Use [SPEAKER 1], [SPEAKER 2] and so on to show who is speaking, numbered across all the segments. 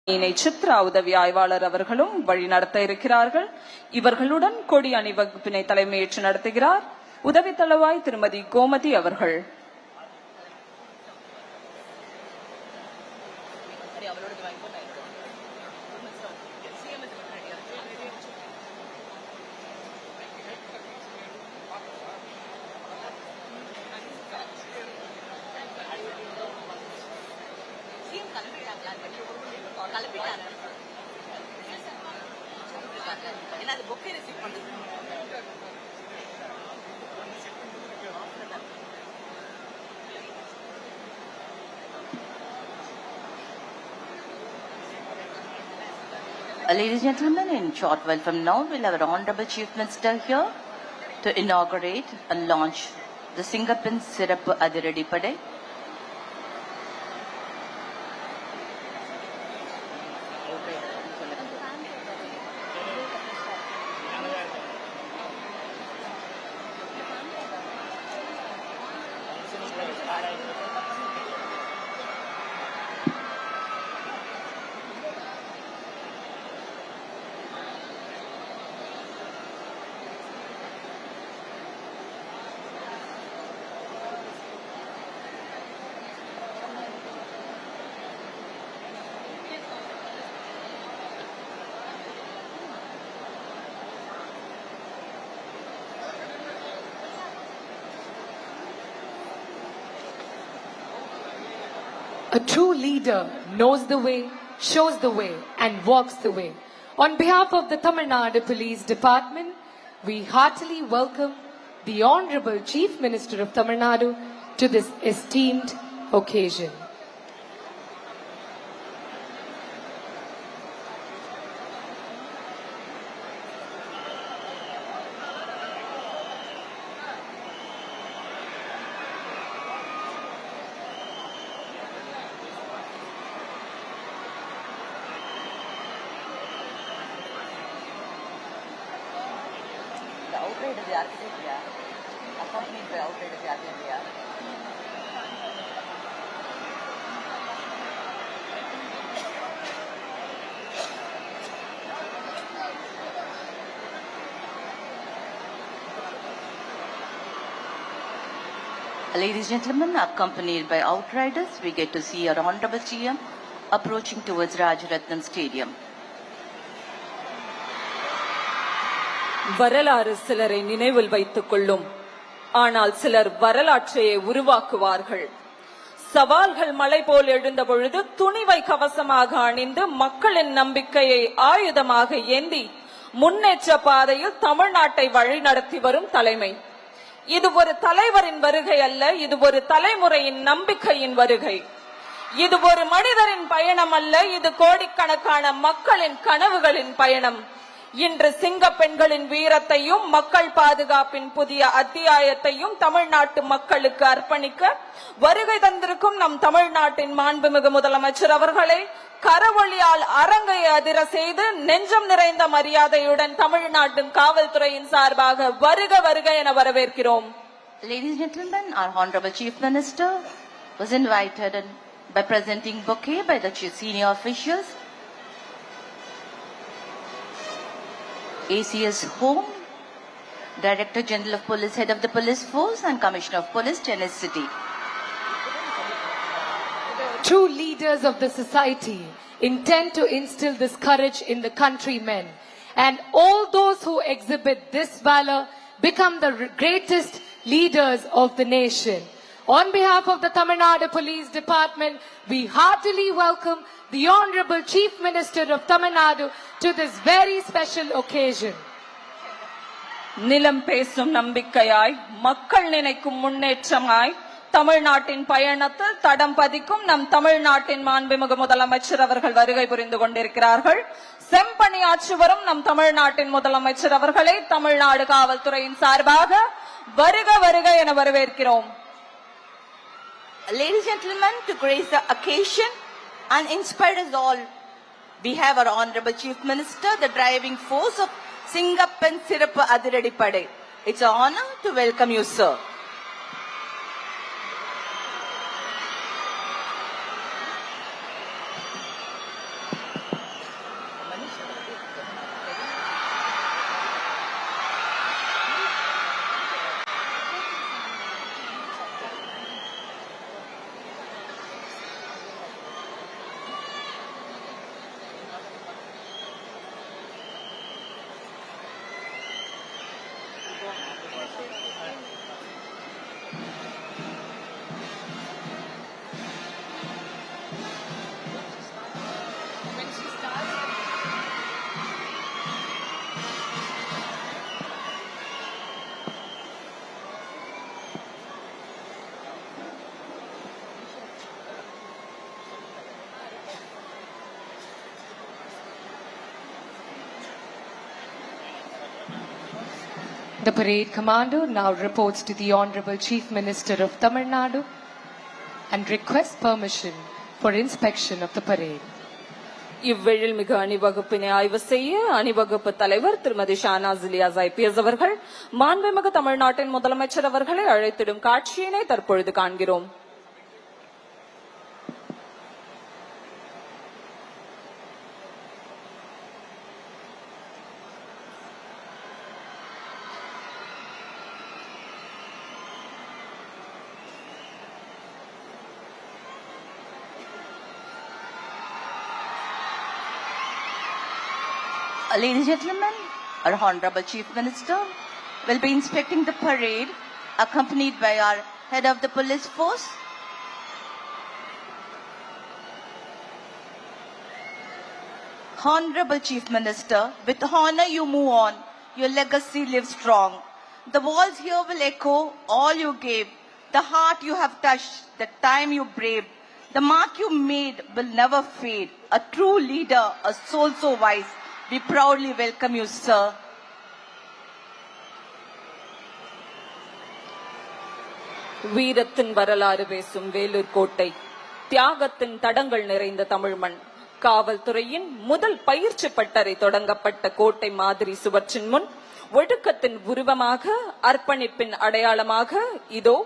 [SPEAKER 1] சித்ரா உதவி ஆய்வாளர் அவர்களும் வழிநடத்த இருக்கிறார்கள். இவர்களுடன் கொடி அணிவகுப்பினை தலைமையேற்று நடத்துகிறார் உதவி தளவாய் திருமதி கோமதி அவர்கள்.
[SPEAKER 2] Ladies and gentlemen, in short while from now, we'll have our Honorable Chief Minister here to inaugurate and launch the Singapin Sirappu Athiradipadai.
[SPEAKER 3] A true leader knows the way, shows the way, and walks the way. On behalf of the Tamil Nadu Police Department, we heartily welcome the Honorable Chief Minister of Tamil Nadu to this esteemed occasion.
[SPEAKER 2] Outright is the architect, accompanied by outright is the architect. Ladies and gentlemen, accompanied by outriders, we get to see our Honorable GM approaching towards Rajaratnam Stadium.
[SPEAKER 1] வரலாறு சிலரை நினைவில் வைத்துக் கொள்ளும், ஆனால் சிலர் வரலாற்றையே உருவாக்குவார்கள். சவால்கள் மலை போல் எழுந்த பொழுது துணிவை கவசமாக அணிந்து மக்களின் நம்பிக்கையை ஆயுதமாக ஏந்தி முன்னேற்ற பாதையில் தமிழ்நாட்டை வழிநடத்தி வரும் தலைமை. இது ஒரு தலைவரின் வருகை அல்ல, இது ஒரு தலைமுறையின் நம்பிக்கையின் வருகை. இது ஒரு மனிதரின் பயணம் அல்ல, இது கோடிக்கணக்கான மக்களின் கனவுகளின் பயணம். இன்று சிங்க பெண்களின் வீரத்தையும் மக்கள் பாதுகாப்பின் புதிய அத்தியாயத்தையும் தமிழ்நாட்டு மக்களுக்கு அர்ப்பணிக்க வருகை தந்திருக்கும் நம் தமிழ்நாட்டின் மாண்புமிகு முதலமைச்சர் அவர்களை கரவொலியால் அரங்கை அதிர செய்து நெஞ்சம் நிறைந்த மரியாதையுடன் தமிழ்நாட்டின் காவல்துறையின் சார்பாக வருக வருக என வரவேற்கிறோம்.
[SPEAKER 2] Ladies and gentlemen, our Honorable Chief Minister was invited by presenting bouquet by the senior officials. ACS Home, Director General of Police, Head of the Police Force and Commissioner of Police, Chennai City.
[SPEAKER 3] True leaders of the society intend to instill this courage in the countrymen, and all those who exhibit this valor become the greatest leaders of the nation. On behalf of the Tamil Nadu Police Department, we heartily welcome the Honorable Chief Minister of Tamil Nadu to this very special occasion.
[SPEAKER 1] நிலம் பேசும் நம்பிக்கையாய், மக்கள் நினைக்கும் முன்னேற்றமாய், தமிழ்நாட்டின் பயணத்தில் தடம் பதிக்கும் நம் தமிழ்நாட்டின் மாண்புமிகு முதலமைச்சர் அவர்கள் வருகை புரிந்து கொண்டிருக்கிறார்கள். செம்பணியாற்றி வரும் நம் தமிழ்நாட்டின் முதலமைச்சர் அவர்களை தமிழ்நாடு காவல்துறையின் சார்பாக வருக வருக என வரவேற்கிறோம்.
[SPEAKER 2] Ladies and gentlemen, to grace the occasion and inspire us all, we have our Honorable Chief Minister, the driving force of Singapin Sirappu Athiradipadai. It's an honor to welcome you, sir.
[SPEAKER 3] The parade commander now reports to the Honorable Chief Minister of Tamil Nadu and requests permission for inspection of the parade.
[SPEAKER 1] இவ்வெழில்மிகு அணிவகுப்பினை ஆய்வு செய்ய அணிவகுப்பு தலைவர் திருமதி Shahnaz Ilyas IPS அவர்கள் மாண்புமிகு தமிழ்நாட்டின் முதலமைச்சர் அவர்களை அழைத்திடும் காட்சியினை தற்பொழுது காண்கிறோம்.
[SPEAKER 2] Ladies and gentlemen, our Honorable Chief Minister will be inspecting the parade accompanied by our head of the police force. Honorable Chief Minister, with honor you move on, your legacy lives strong. The walls here will echo all you gave, the heart you have touched, the time you braved, the mark you made will never fade. A true leader, a soul so wise, we proudly welcome you, sir.
[SPEAKER 1] வீரத்தின் வரலாறு பேசும் வேலூர் கோட்டை, தியாகத்தின் தடங்கள் நிறைந்த தமிழ்மண், காவல்துறையின் முதல் பயிற்சி பட்டறை தொடங்கப்பட்ட கோட்டை மாதிரி சுவற்றின் முன் ஒழுக்கத்தின் உருவமாக, அர்ப்பணிப்பின் அடையாளமாக இதோ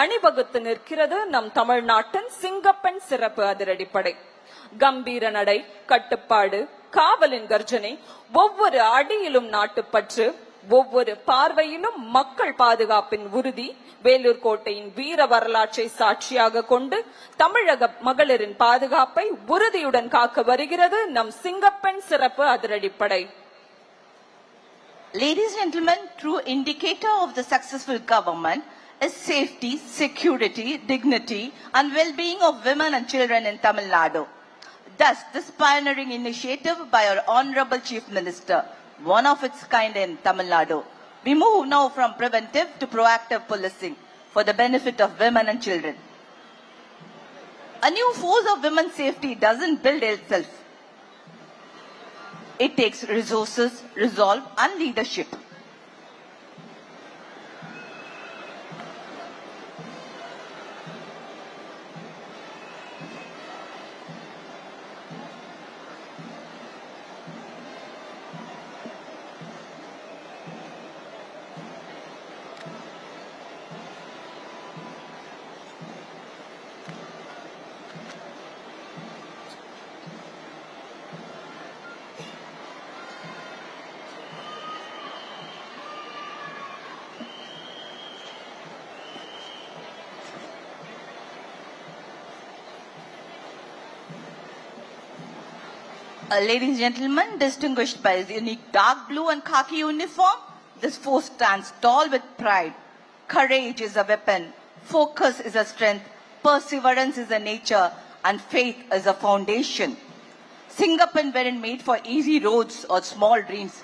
[SPEAKER 1] அணிவகுத்து நிற்கிறது நம் தமிழ்நாட்டின் சிங்கப்பெண் சிறப்பு அதிரடிப்படை. கம்பீர நடை, கட்டுப்பாடு, காவலின் கர்ஜனை, ஒவ்வொரு அடியிலும் நாட்டுப்பற்று, ஒவ்வொரு பார்வையிலும் மக்கள் பாதுகாப்பின் உறுதி, வேலூர் கோட்டையின் வீர வரலாற்றை சாட்சியாக கொண்டு தமிழக மகளிரின் பாதுகாப்பை உறுதியுடன் காக்க வருகிறது நம் சிங்கப்பெண் சிறப்பு அதிரடிப்படை.
[SPEAKER 2] Ladies and gentlemen, true indicator of the successful government is safety, security, dignity and well-being of women and children in Tamil Nadu. Thus, this pioneering initiative by our Honorable Chief Minister, one of its kind in Tamil Nadu. We move now from preventive to proactive policing for the benefit of women and children. A new force of women's safety doesn't build itself. It takes resources, resolve and leadership. Ladies and gentlemen, distinguished by his unique dark blue and khaki uniform, this force stands tall with pride. Courage is a weapon, focus is a strength, perseverance is a nature, and faith is a foundation. Singapore weren't made for easy roads or small dreams.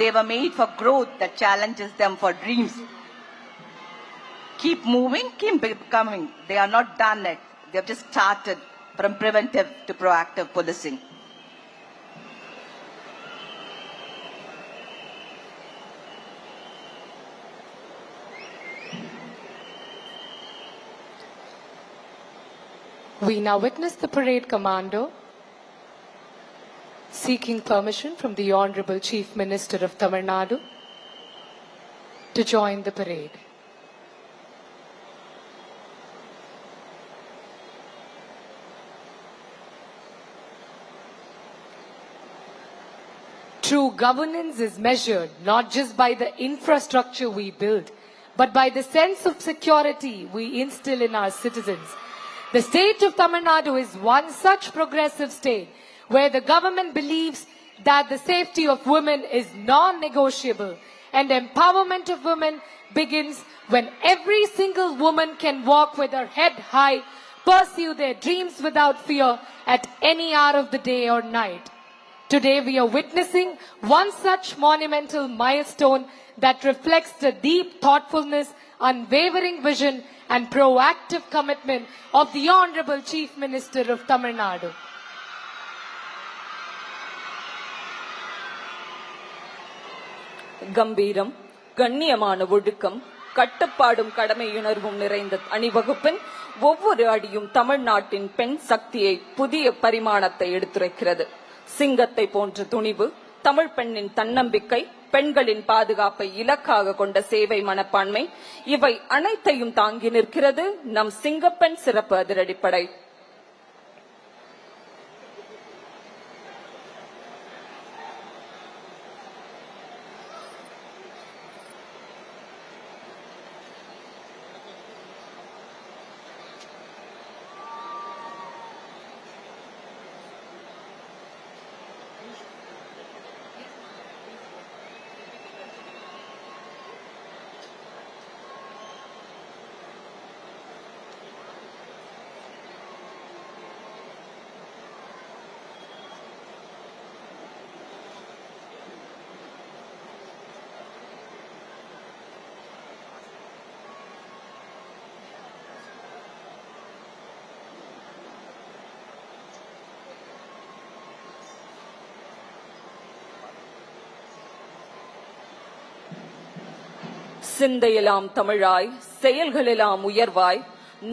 [SPEAKER 2] They were made for growth that challenges them for dreams. Keep moving, keep becoming. They are not done yet. They have just started. From preventive to proactive policing.
[SPEAKER 3] We now witness the parade commander seeking permission from the Honorable Chief Minister of Tamil Nadu to join the parade. True governance is measured not just by the infrastructure we build, but by the sense of security we instill in our citizens. The state of Tamil Nadu is one such progressive state where the government believes that the safety of women is non-negotiable and empowerment of women begins when every single woman can walk with her head high, pursue their dreams without fear at any hour of the day or night. Today we are witnessing one such monumental milestone that reflects the deep thoughtfulness, unwavering vision and proactive commitment of the Honorable Chief Minister of Tamil Nadu.
[SPEAKER 1] கம்பீரம், கண்ணியமான ஒழுக்கம், கட்டுப்பாடும் கடமையுணர்வும் நிறைந்த அணிவகுப்பின் ஒவ்வொரு அடியும் தமிழ்நாட்டின் பெண் சக்தியை புதிய பரிமாணத்தை எடுத்துரைக்கிறது. சிங்கத்தை போன்ற துணிவு, தமிழ் பெண்ணின் தன்னம்பிக்கை, பெண்களின் பாதுகாப்பை இலக்காக கொண்ட சேவை மனப்பான்மை, இவை அனைத்தையும் தாங்கி நிற்கிறது நம் சிங்கப்பெண் சிறப்பு அதிரடிப்படை. சிந்தையெல்லாம் தமிழாய், செயல்களெல்லாம் உயர்வாய்,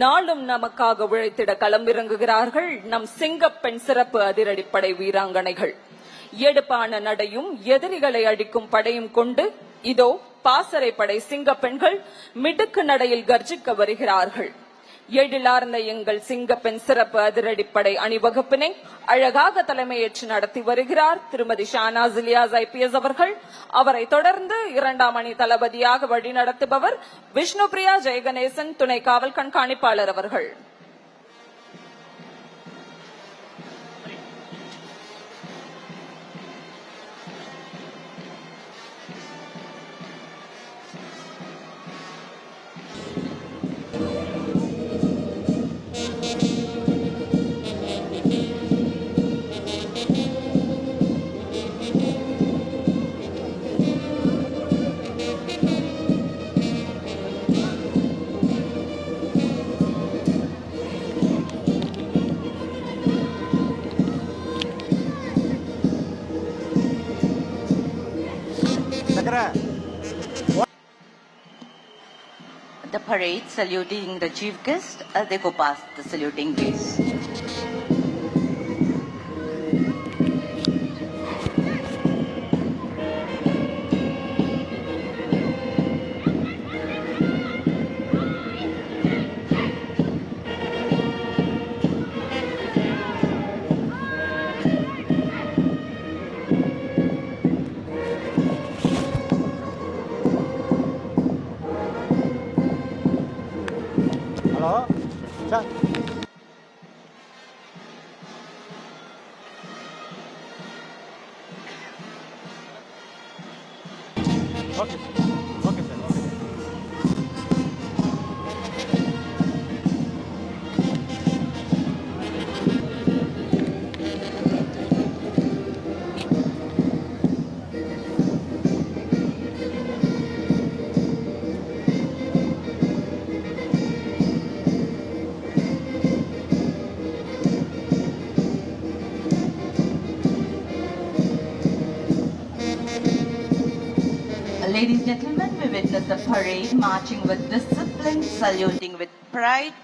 [SPEAKER 1] நாளும் நமக்காக உழைத்திட களமிறங்குகிறார்கள் நம் சிங்கப்பெண் சிறப்பு அதிரடிப்படை வீராங்கனைகள். எடுப்பான நடையும் எதிரிகளை அடிக்கும் படையும் கொண்டு இதோ பாசறை படை சிங்கப்பெண்கள் மிடுக்கு நடையில் கர்ஜிக்க வருகிறார்கள். எழிலார்ந்த எங்கள் சிங்கப்பெண் சிறப்பு அதிரடிப்படை அணிவகுப்பினை அழகாக தலைமையேற்று நடத்தி வருகிறார் திருமதி ஷானாஸ் இலியாஸ் IPS அவர்கள். அவரை தொடர்ந்து 2ஆம் அணி தளபதியாக வழிநடத்துபவர் விஷ்ணுபிரியா ஜெயகணேசன் துணை காவல் கண்காணிப்பாளர் அவர்கள்.
[SPEAKER 2] The parade saluting the chief guest as they go past the saluting base.
[SPEAKER 4] Hello? Sir? Okay. Okay, sir. Okay.
[SPEAKER 2] Ladies and gentlemen, we witness the parade marching with discipline, saluting with pride,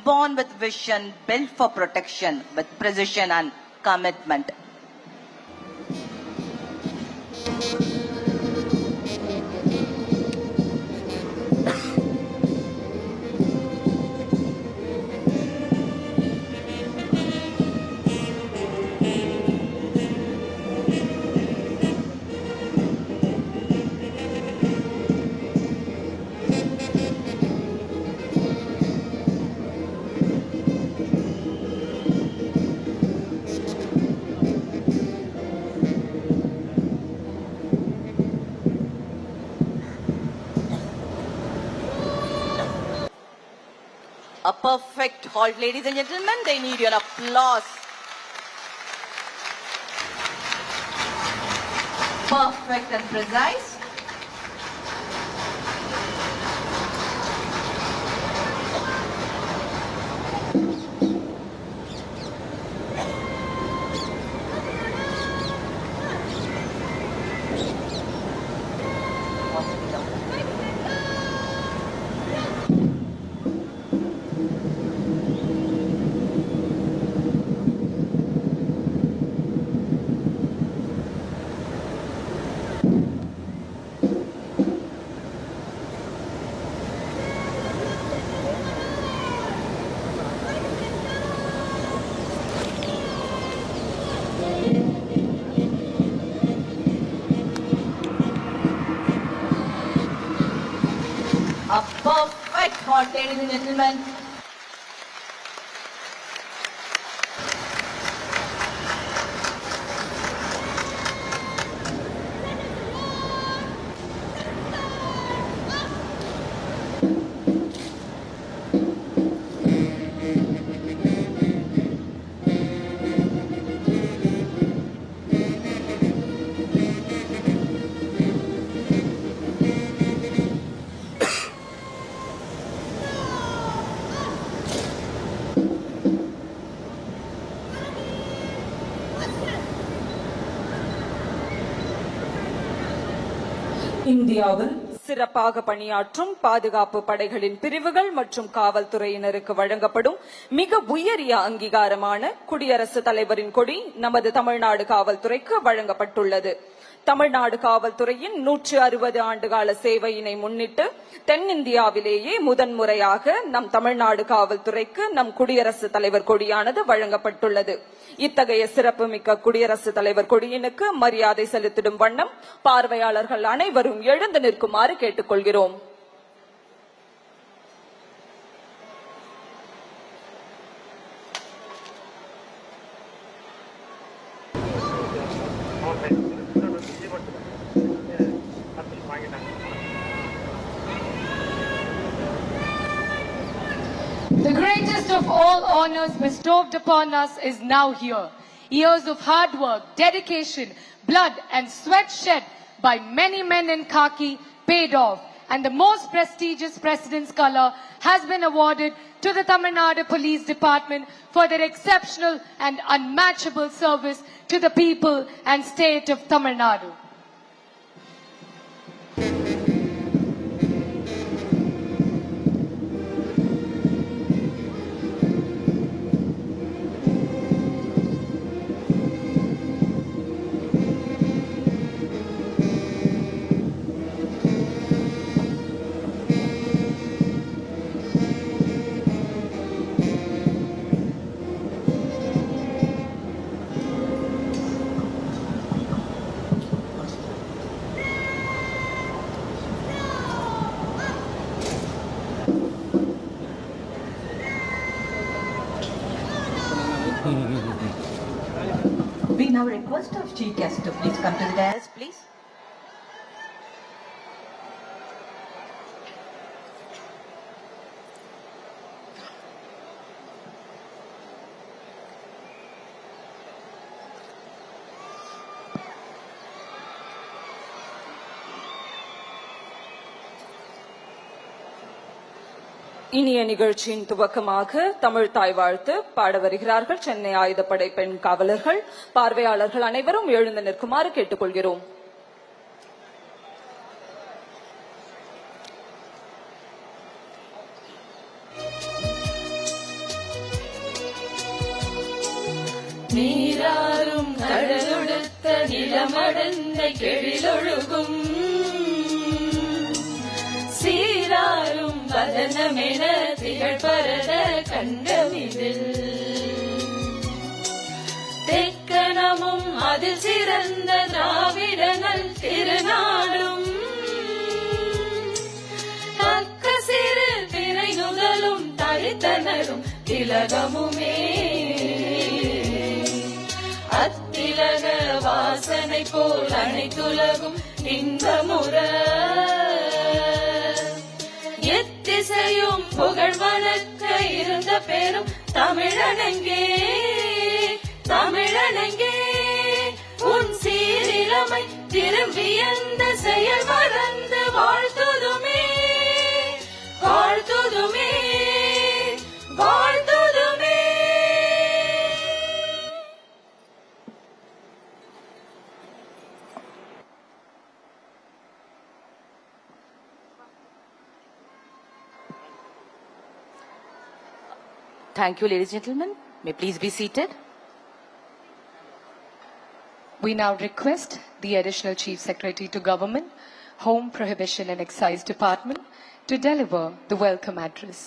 [SPEAKER 2] born with vision, built for protection, with precision and commitment. A perfect halt, ladies and gentlemen. They need your applause. Perfect and precise. ladies and gentlemen.
[SPEAKER 1] இந்தியாவில் சிறப்பாக பணியாற்றும் பாதுகாப்பு படைகளின் பிரிவுகள் மற்றும் காவல்துறையினருக்கு வழங்கப்படும் மிக உயரிய அங்கீகாரமான குடியரசுத் தலைவரின் கொடி நமது தமிழ்நாடு காவல்துறைக்கு வழங்கப்பட்டுள்ளது. தமிழ்நாடு காவல்துறையின் 160 ஆண்டுகால சேவையினை முன்னிட்டு தென்னிந்தியாவிலேயே முதன்முறையாக நம் தமிழ்நாடு காவல்துறைக்கு நம் குடியரசுத் தலைவர் கொடியானது வழங்கப்பட்டுள்ளது. இத்தகைய சிறப்புமிக்க குடியரசுத் தலைவர் கொடியினுக்கு மரியாதை செலுத்திடும் வண்ணம் பார்வையாளர்கள் அனைவரும் எழுந்து நிற்குமாறு கேட்டுக்கொள்கிறோம்.
[SPEAKER 3] The greatest of all honors bestowed upon us is now here. Years of hard work, dedication, blood and sweat shed by many men in khaki paid off, and the most prestigious President's Color has been awarded to the Tamil Nadu Police Department for their exceptional and unmatchable service to the people and state of Tamil Nadu.
[SPEAKER 2] We now request our chief guest to please come to the dais, please.
[SPEAKER 1] இனிய நிகழ்ச்சியின் துவக்கமாக தமிழ் தாய் வாழ்த்து பாட வருகிறார்கள் சென்னை ஆயுதப்படை பெண் காவலர்கள். பார்வையாளர்கள் அனைவரும் எழுந்து நிற்குமாறு கேட்டுக்கொள்கிறோம்.
[SPEAKER 5] நீராறும் கடலொடுத்த நிலமடந்த கெழிலொழுகும் சீராரும் வதனமென திகழ்பரத கண்டமிதில் தெக்கணமும் அதில் சிறந்த திராவிடனல் திருநாடும் தக்க சிறு திரை நுதலும் தரித்தனரும் திலகமுமே அத்திலக வாசனை போல் அனைத்துலகும் இன்பமுற எத்திசையும் புகழ் வழக்க இருந்த பெரும் தமிழனங்கே தமிழனங்கே உன் சீரிழமை திரும்பி அந்த செயல் மறந்து வாழ்த்துதுமே வாழ்த்துதுமே வாழ்த்துதுமே.
[SPEAKER 2] Thank you, ladies and gentlemen. May please be seated.
[SPEAKER 3] We now request the Additional Chief Secretary to Government, Home, Prohibition and Excise Department to deliver the welcome address.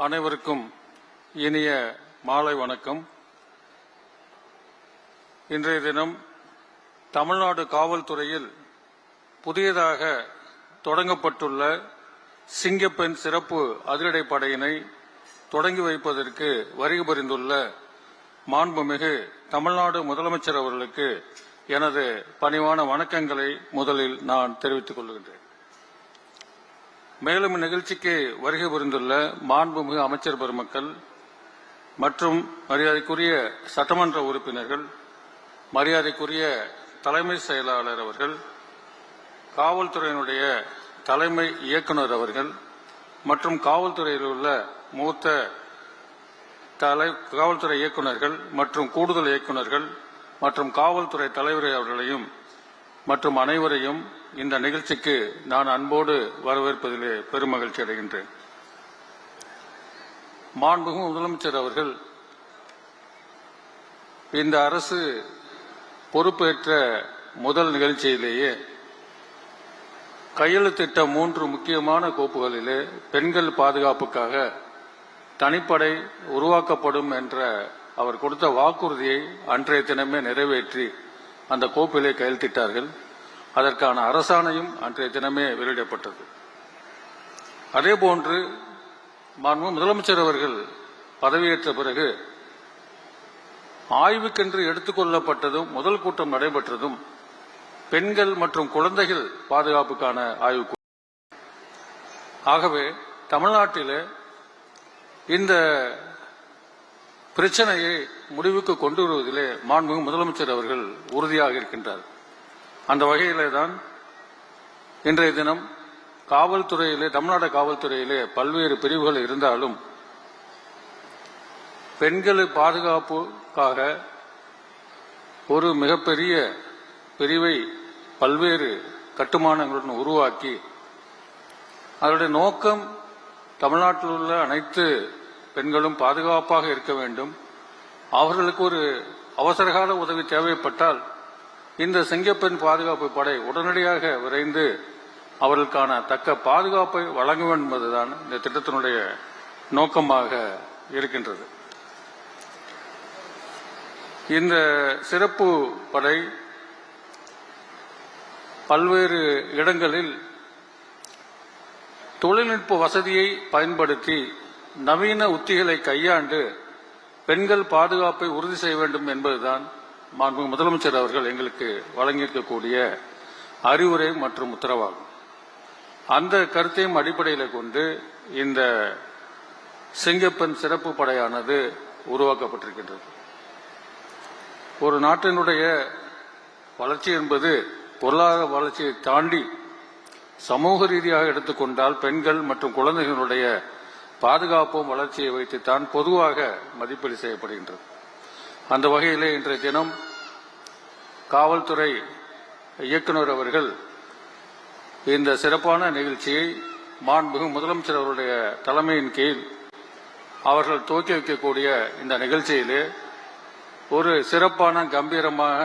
[SPEAKER 6] அனைவருக்கும் இனிய மாலை வணக்கம். இன்றைய தினம் தமிழ்நாடு காவல்துறையில் புதியதாக தொடங்கப்பட்டுள்ள சிங்கப்பெண் சிறப்பு அதிரடிப்படையினை தொடங்கி வைப்பதற்கு வருகை புரிந்துள்ள மாண்புமிகு தமிழ்நாடு முதலமைச்சர் அவர்களுக்கு எனது பணிவான வணக்கங்களை முதலில் நான் தெரிவித்துக் கொள்கின்றேன். மேலும் இந்நிகழ்ச்சிக்கு வருகை புரிந்துள்ள மாண்புமிகு அமைச்சர் பெருமக்கள் மற்றும் மரியாதைக்குரிய சட்டமன்ற உறுப்பினர்கள், மரியாதைக்குரிய தலைமை செயலாளர் அவர்கள், காவல்துறையினுடைய தலைமை இயக்குநர் அவர்கள் மற்றும் காவல்துறையில் உள்ள மூத்த காவல்துறை இயக்குநர்கள் மற்றும் கூடுதல் இயக்குநர்கள் மற்றும் காவல்துறை தலைவர் அவர்களையும் மற்றும் அனைவரையும் இந்த நிகழ்ச்சிக்கு நான் அன்போடு வரவேற்பதிலே பெருமகிழ்ச்சி அடைகின்றேன். மாண்புமிகு முதலமைச்சர் அவர்கள் இந்த அரசு பொறுப்பேற்ற முதல் நிகழ்ச்சியிலேயே கையெழுத்திட்ட 3 முக்கியமான கோப்புகளிலே பெண்கள் பாதுகாப்புக்காக தனிப்படை உருவாக்கப்படும் என்ற அவர் கொடுத்த வாக்குறுதியை அன்றைய தினமே நிறைவேற்றி அந்த கோப்பிலே கையெழுத்திட்டார்கள். அதற்கான அரசாணையும் அன்றைய தினமே வெளியிடப்பட்டது. அதேபோன்று மாண்புமிகு முதலமைச்சர் அவர்கள் பதவியேற்ற பிறகு ஆய்வுக்கென்று எடுத்துக் கொள்ளப்பட்டதும் முதல் கூட்டம் நடைபெற்றதும் பெண்கள் மற்றும் குழந்தைகள் பாதுகாப்புக்கான ஆய்வு. ஆகவே தமிழ்நாட்டில் இந்த பிரச்சனையை முடிவுக்கு கொண்டு வருவதிலே மாண்புமிகு முதலமைச்சர் அவர்கள் உறுதியாக இருக்கின்றார். அந்த வகையிலே தான் இன்றைய தினம் காவல்துறையிலே, தமிழ்நாடு காவல்துறையிலே பல்வேறு பிரிவுகள் இருந்தாலும் பெண்கள் பாதுகாப்புக்காக ஒரு மிகப்பெரிய பிரிவை பல்வேறு கட்டுமானங்களுடன் உருவாக்கி அதனுடைய நோக்கம் தமிழ்நாட்டில் உள்ள அனைத்து பெண்களும் பாதுகாப்பாக இருக்க வேண்டும். அவர்களுக்கு ஒரு அவசரகால உதவி தேவைப்பட்டால் இந்த சிங்கப்பெண் பாதுகாப்பு படை உடனடியாக விரைந்து அவர்களுக்கான தக்க பாதுகாப்பை வழங்க வேண்டும் என்பதுதான் இந்த திட்டத்தினுடைய நோக்கமாக இருக்கின்றது. இந்த சிறப்பு படை பல்வேறு இடங்களில் தொழில்நுட்ப வசதியை பயன்படுத்தி நவீன உத்திகளை கையாண்டு பெண்கள் பாதுகாப்பை உறுதி செய்ய வேண்டும் என்பதுதான் மாண்புமிகு முதலமைச்சர் அவர்கள் எங்களுக்கு வழங்கியிருக்கக்கூடிய அறிவுரை மற்றும் உத்தரவாகும். அந்த கருத்தையும் அடிப்படையில் கொண்டு இந்த சிங்கப்பெண் சிறப்பு படையானது உருவாக்கப்பட்டிருக்கின்றது. ஒரு நாட்டினுடைய வளர்ச்சி என்பது பொருளாதார வளர்ச்சியை தாண்டி சமூக ரீதியாக எடுத்துக்கொண்டால் பெண்கள் மற்றும் குழந்தைகளுடைய பாதுகாப்பும் வளர்ச்சியை வைத்துத்தான் பொதுவாக மதிப்பீடு செய்யப்படுகின்றது. அந்த வகையிலே இன்றைய தினம் காவல்துறை இயக்குநர் அவர்கள் இந்த சிறப்பான நிகழ்ச்சியை மாண்புமிகு முதலமைச்சர் அவருடைய தலைமையின் கீழ் அவர்கள் துவக்கி வைக்கக்கூடிய இந்த நிகழ்ச்சியிலே ஒரு சிறப்பான கம்பீரமான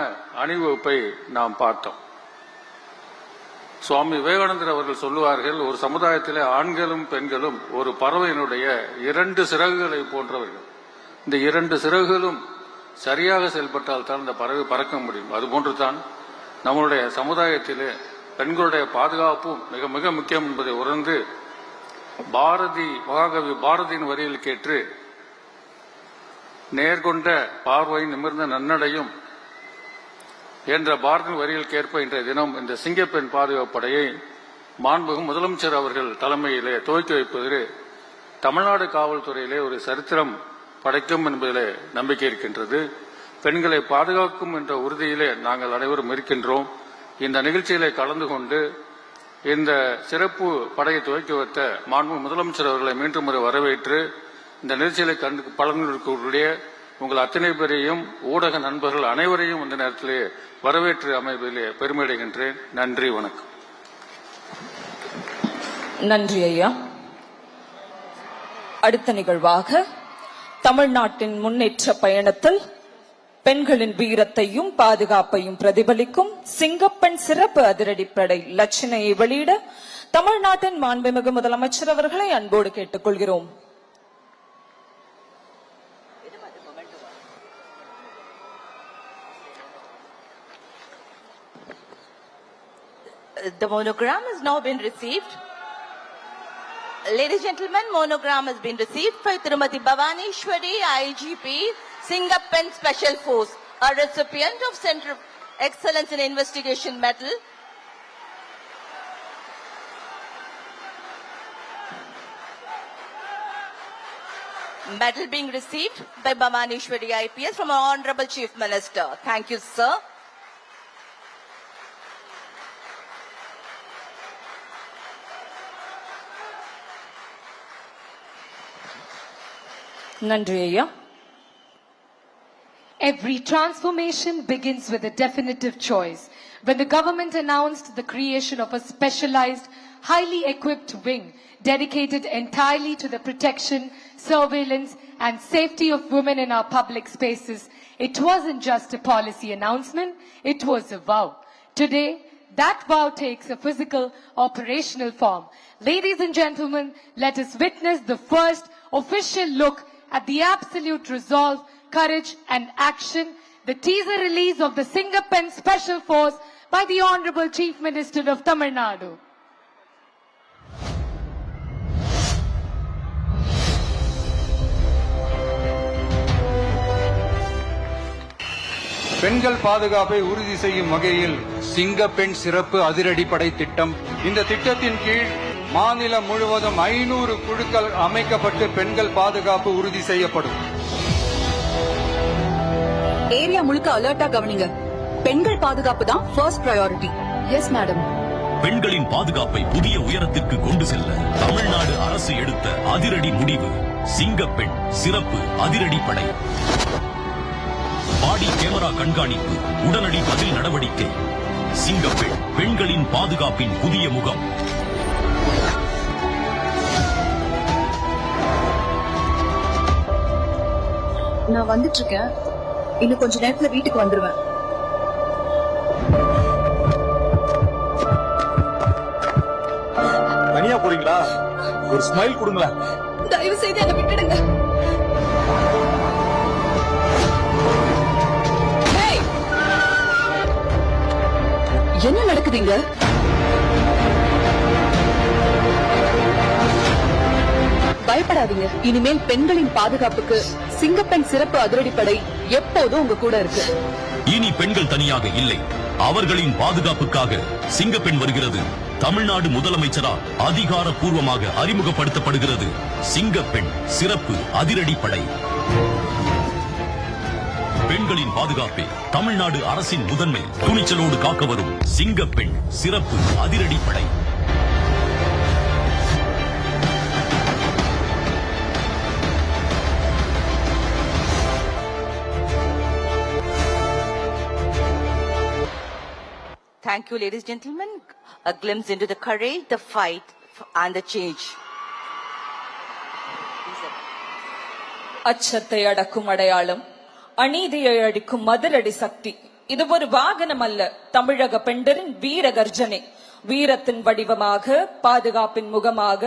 [SPEAKER 6] அணிவகுப்பை நாம் பார்த்தோம். சுவாமி விவேகானந்தர் அவர்கள் சொல்லுவார்கள், ஒரு சமுதாயத்திலே ஆண்களும் பெண்களும் ஒரு பறவையினுடைய 2 சிறகுகளை போன்றவர்கள். இந்த 2 சிறகுகளும் சரியாக செயல்பட்டால் தான் இந்த பறவை பறக்க முடியும். அதுபோன்று தான் நம்மளுடைய சமுதாயத்திலே பெண்களுடைய பாதுகாப்பும் மிக மிக முக்கியம் என்பதை உணர்ந்து மகாகவி பாரதியின் வரியில் கேட்டு நேர்கொண்ட பார்வை நிமிர்ந்த நன்னடையும் என்ற பாரதியின் வரியில் கேட்ப இன்றைய தினம் இந்த சிங்கப்பெண் பாதுகாப்பு படையை மாண்புமிகு முதலமைச்சர் அவர்கள் தலைமையிலே துவக்கி வைப்பதிலே தமிழ்நாடு காவல்துறையிலே ஒரு சரித்திரம் படைக்கும் என்பதிலே நம்பிக்கை இருக்கின்றது. பெண்களை பாதுகாக்கும் என்ற உறுதியிலே நாங்கள் அனைவரும் இருக்கின்றோம். இந்த நிகழ்ச்சியிலே கலந்து கொண்டு இந்த சிறப்பு படையை துவக்கி வைத்த மாண்புமிகு முதலமைச்சர் அவர்களை மீண்டும் ஒரு வரவேற்று இந்த நிகழ்ச்சியிலே பலன்களுடைய உங்கள் அத்தனை பேரையும் ஊடக நண்பர்கள் அனைவரையும் இந்த நேரத்திலே வரவேற்று அமைவதிலே பெருமையடைகின்றேன். நன்றி, வணக்கம்.
[SPEAKER 1] நன்றி ஐயா. அடுத்த நிகழ்வாக தமிழ்நாட்டின் முன்னேற்ற பயணத்தில் பெண்களின் வீரத்தையும் பாதுகாப்பையும் பிரதிபலிக்கும் சிங்கப்பெண் சிறப்பு அதிரடிப்படை லட்சணையை வெளியிட தமிழ்நாட்டின் மாண்புமிகு முதலமைச்சர் அவர்களை அன்போடு கேட்டுக்கொள்கிறோம்.
[SPEAKER 2] The monogram has now been received. Ladies and gentlemen, monogram has been received by Tirumati Bhavaneshwari, IGP, Singapore Special Force, a recipient of Center of Excellence in Investigation Medal. Medal being received by Bhavaneshwari IPS from our Honorable Chief Minister. Thank you, sir.
[SPEAKER 1] நன்றி ஐயா.
[SPEAKER 3] Every transformation begins with a definitive choice. When the government announced the creation of a specialized, highly equipped wing dedicated entirely to the protection, surveillance and safety of women in our public spaces, it wasn't just a policy announcement, it was a vow. Today, that vow takes a physical, operational form. Ladies and gentlemen, let us witness the first official look at the absolute resolve, courage and action, the teaser release of the Singapore Special Force by the Honorable Chief Minister of Tamil Nadu.
[SPEAKER 7] பெண்கள் பாதுகாப்பை உறுதி செய்யும் வகையில் சிங்கப்பெண் சிறப்பு அதிரடிப்படை திட்டம். இந்த திட்டத்தின் கீழ் மாநிலம் முழுவதும் 500 குழுக்கள் அமைக்கப்பட்டு பெண்கள் பாதுகாப்பு உறுதி செய்யப்படும்.
[SPEAKER 8] ஏரியா முழுக்க அலர்ட்டா கவனிங்க. பெண்கள் பாதுகாப்பு தான் ஃபர்ஸ்ட் பிரையாரிட்டி. Yes madam.
[SPEAKER 9] பெண்களின் பாதுகாப்பை புதிய உயரத்திற்கு கொண்டு செல்ல தமிழ்நாடு அரசு எடுத்த அதிரடி முடிவு சிங்கப்பெண் சிறப்பு அதிரடிப்படை. பாடி கேமரா கண்காணிப்பு, உடனடி பதில் நடவடிக்கை. சிங்கப்பெண் பெண்களின் பாதுகாப்பின் புதிய முகம்.
[SPEAKER 8] நான் வந்துட்டு இருக்கேன். இன்னும் கொஞ்ச நேரத்துல வீட்டுக்கு வந்துருவேன்.
[SPEAKER 4] தனியா போறீங்களா? ஒரு ஸ்மைல் கொடுங்களேன்.
[SPEAKER 8] தயவு செய்து என்ன விட்டுடுங்க. என்ன நடக்குதுங்க? பயப்படாதீங்க. இனிமேல் பெண்களின் பாதுகாப்புக்கு சிங்கப்பெண் சிறப்பு அதிரடிப்படை எப்போதும் உங்க கூட இருக்கு.
[SPEAKER 9] இனி பெண்கள் தனியாக இல்லை, அவர்களின் பாதுகாப்புக்காக சிங்கப்பெண் வருகிறது. தமிழ்நாடு முதலமைச்சரால் அதிகாரப்பூர்வமாக அறிமுகப்படுத்தப்படுகிறது சிங்கப்பெண் சிறப்பு அதிரடிப்படை. பெண்களின் பாதுகாப்பே தமிழ்நாடு அரசின் முதன்மை. துணிச்சலோடு காக்க வரும் சிங்கப்பெண் சிறப்பு அதிரடிப்படை.
[SPEAKER 2] Thank you, ladies and gentlemen. A glimpse into the courage, the fight, and the change.
[SPEAKER 1] அச்சத்தை அடக்கும் அடையாளம், அநீதியை அடிக்கும் மதிலடி சக்தி. இது ஒரு வாகனம் அல்ல, தமிழக பெண்டரின் வீர கர்ஜனை. வீரத்தின் வடிவமாக, பாதுகாப்பின் முகமாக,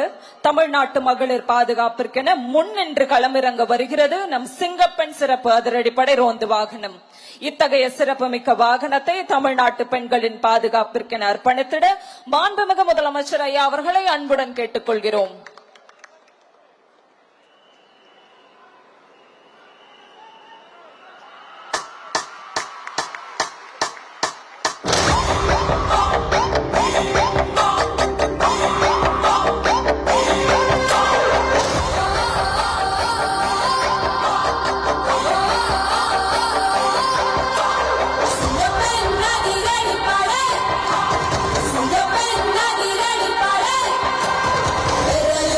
[SPEAKER 1] தமிழ்நாட்டு மகளிர் பாதுகாப்பிற்கென முன்னின்று களமிறங்க வருகிறது நம் சிங்கப்பெண் சிறப்பு அதிரடிப்படை ரோந்து வாகனம். இத்தகைய சிறப்புமிக்க வாகனத்தை தமிழ்நாட்டு பெண்களின் பாதுகாப்பிற்கென அர்ப்பணித்திட மாண்புமிகு முதலமைச்சர் ஐயா அவர்களை அன்புடன் கேட்டுக்கொள்கிறோம்.
[SPEAKER 5] Hey!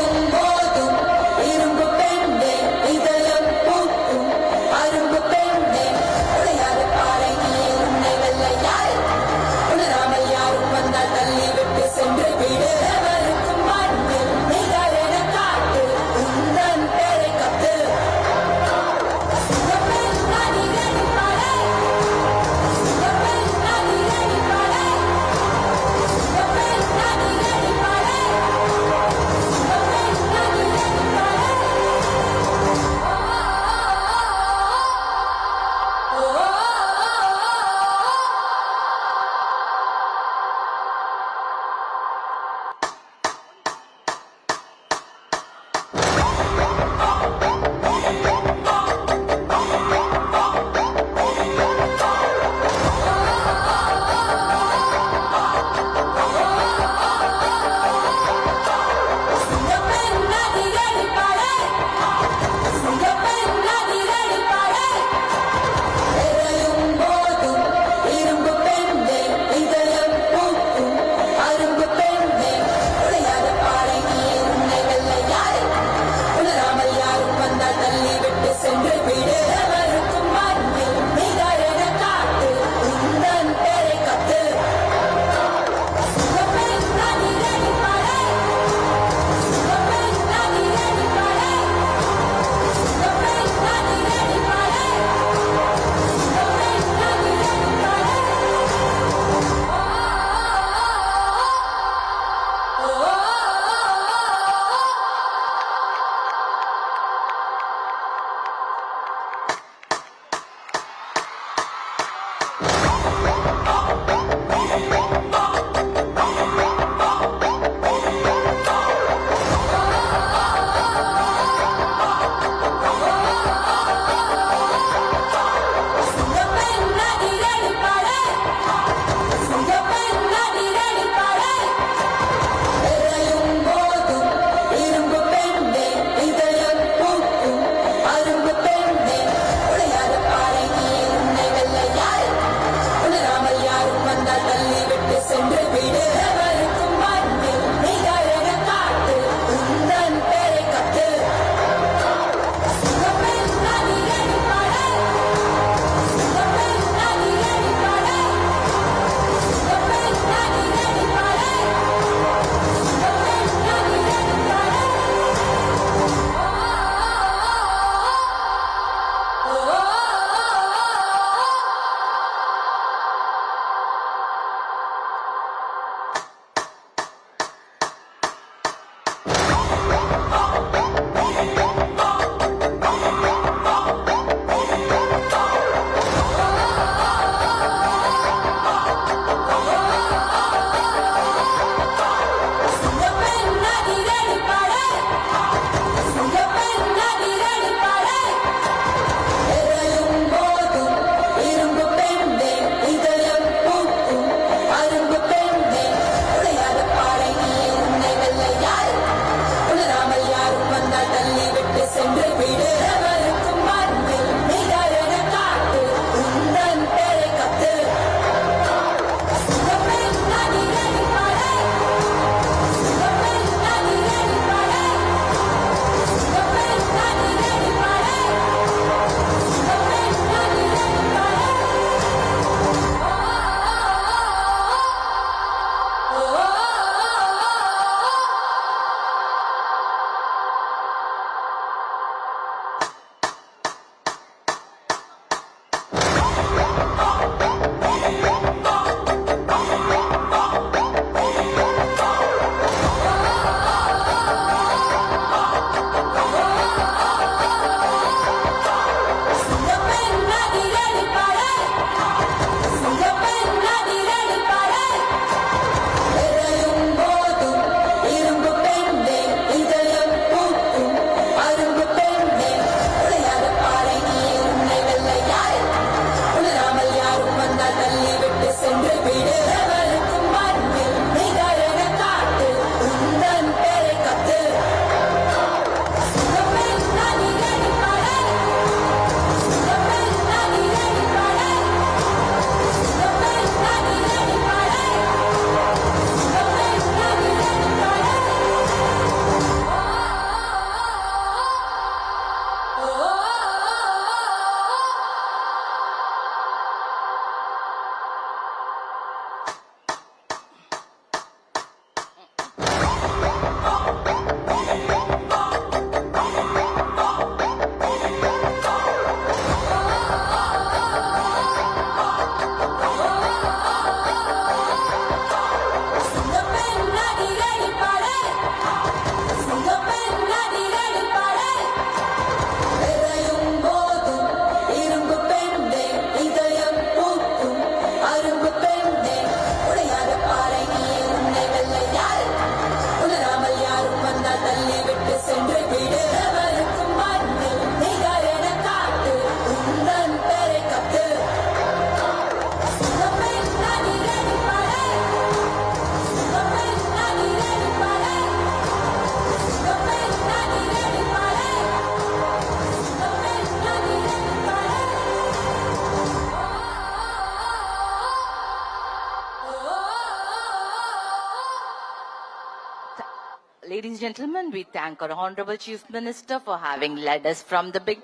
[SPEAKER 2] gentlemen, we thank our Honorable Chief Minister for having led us from the big.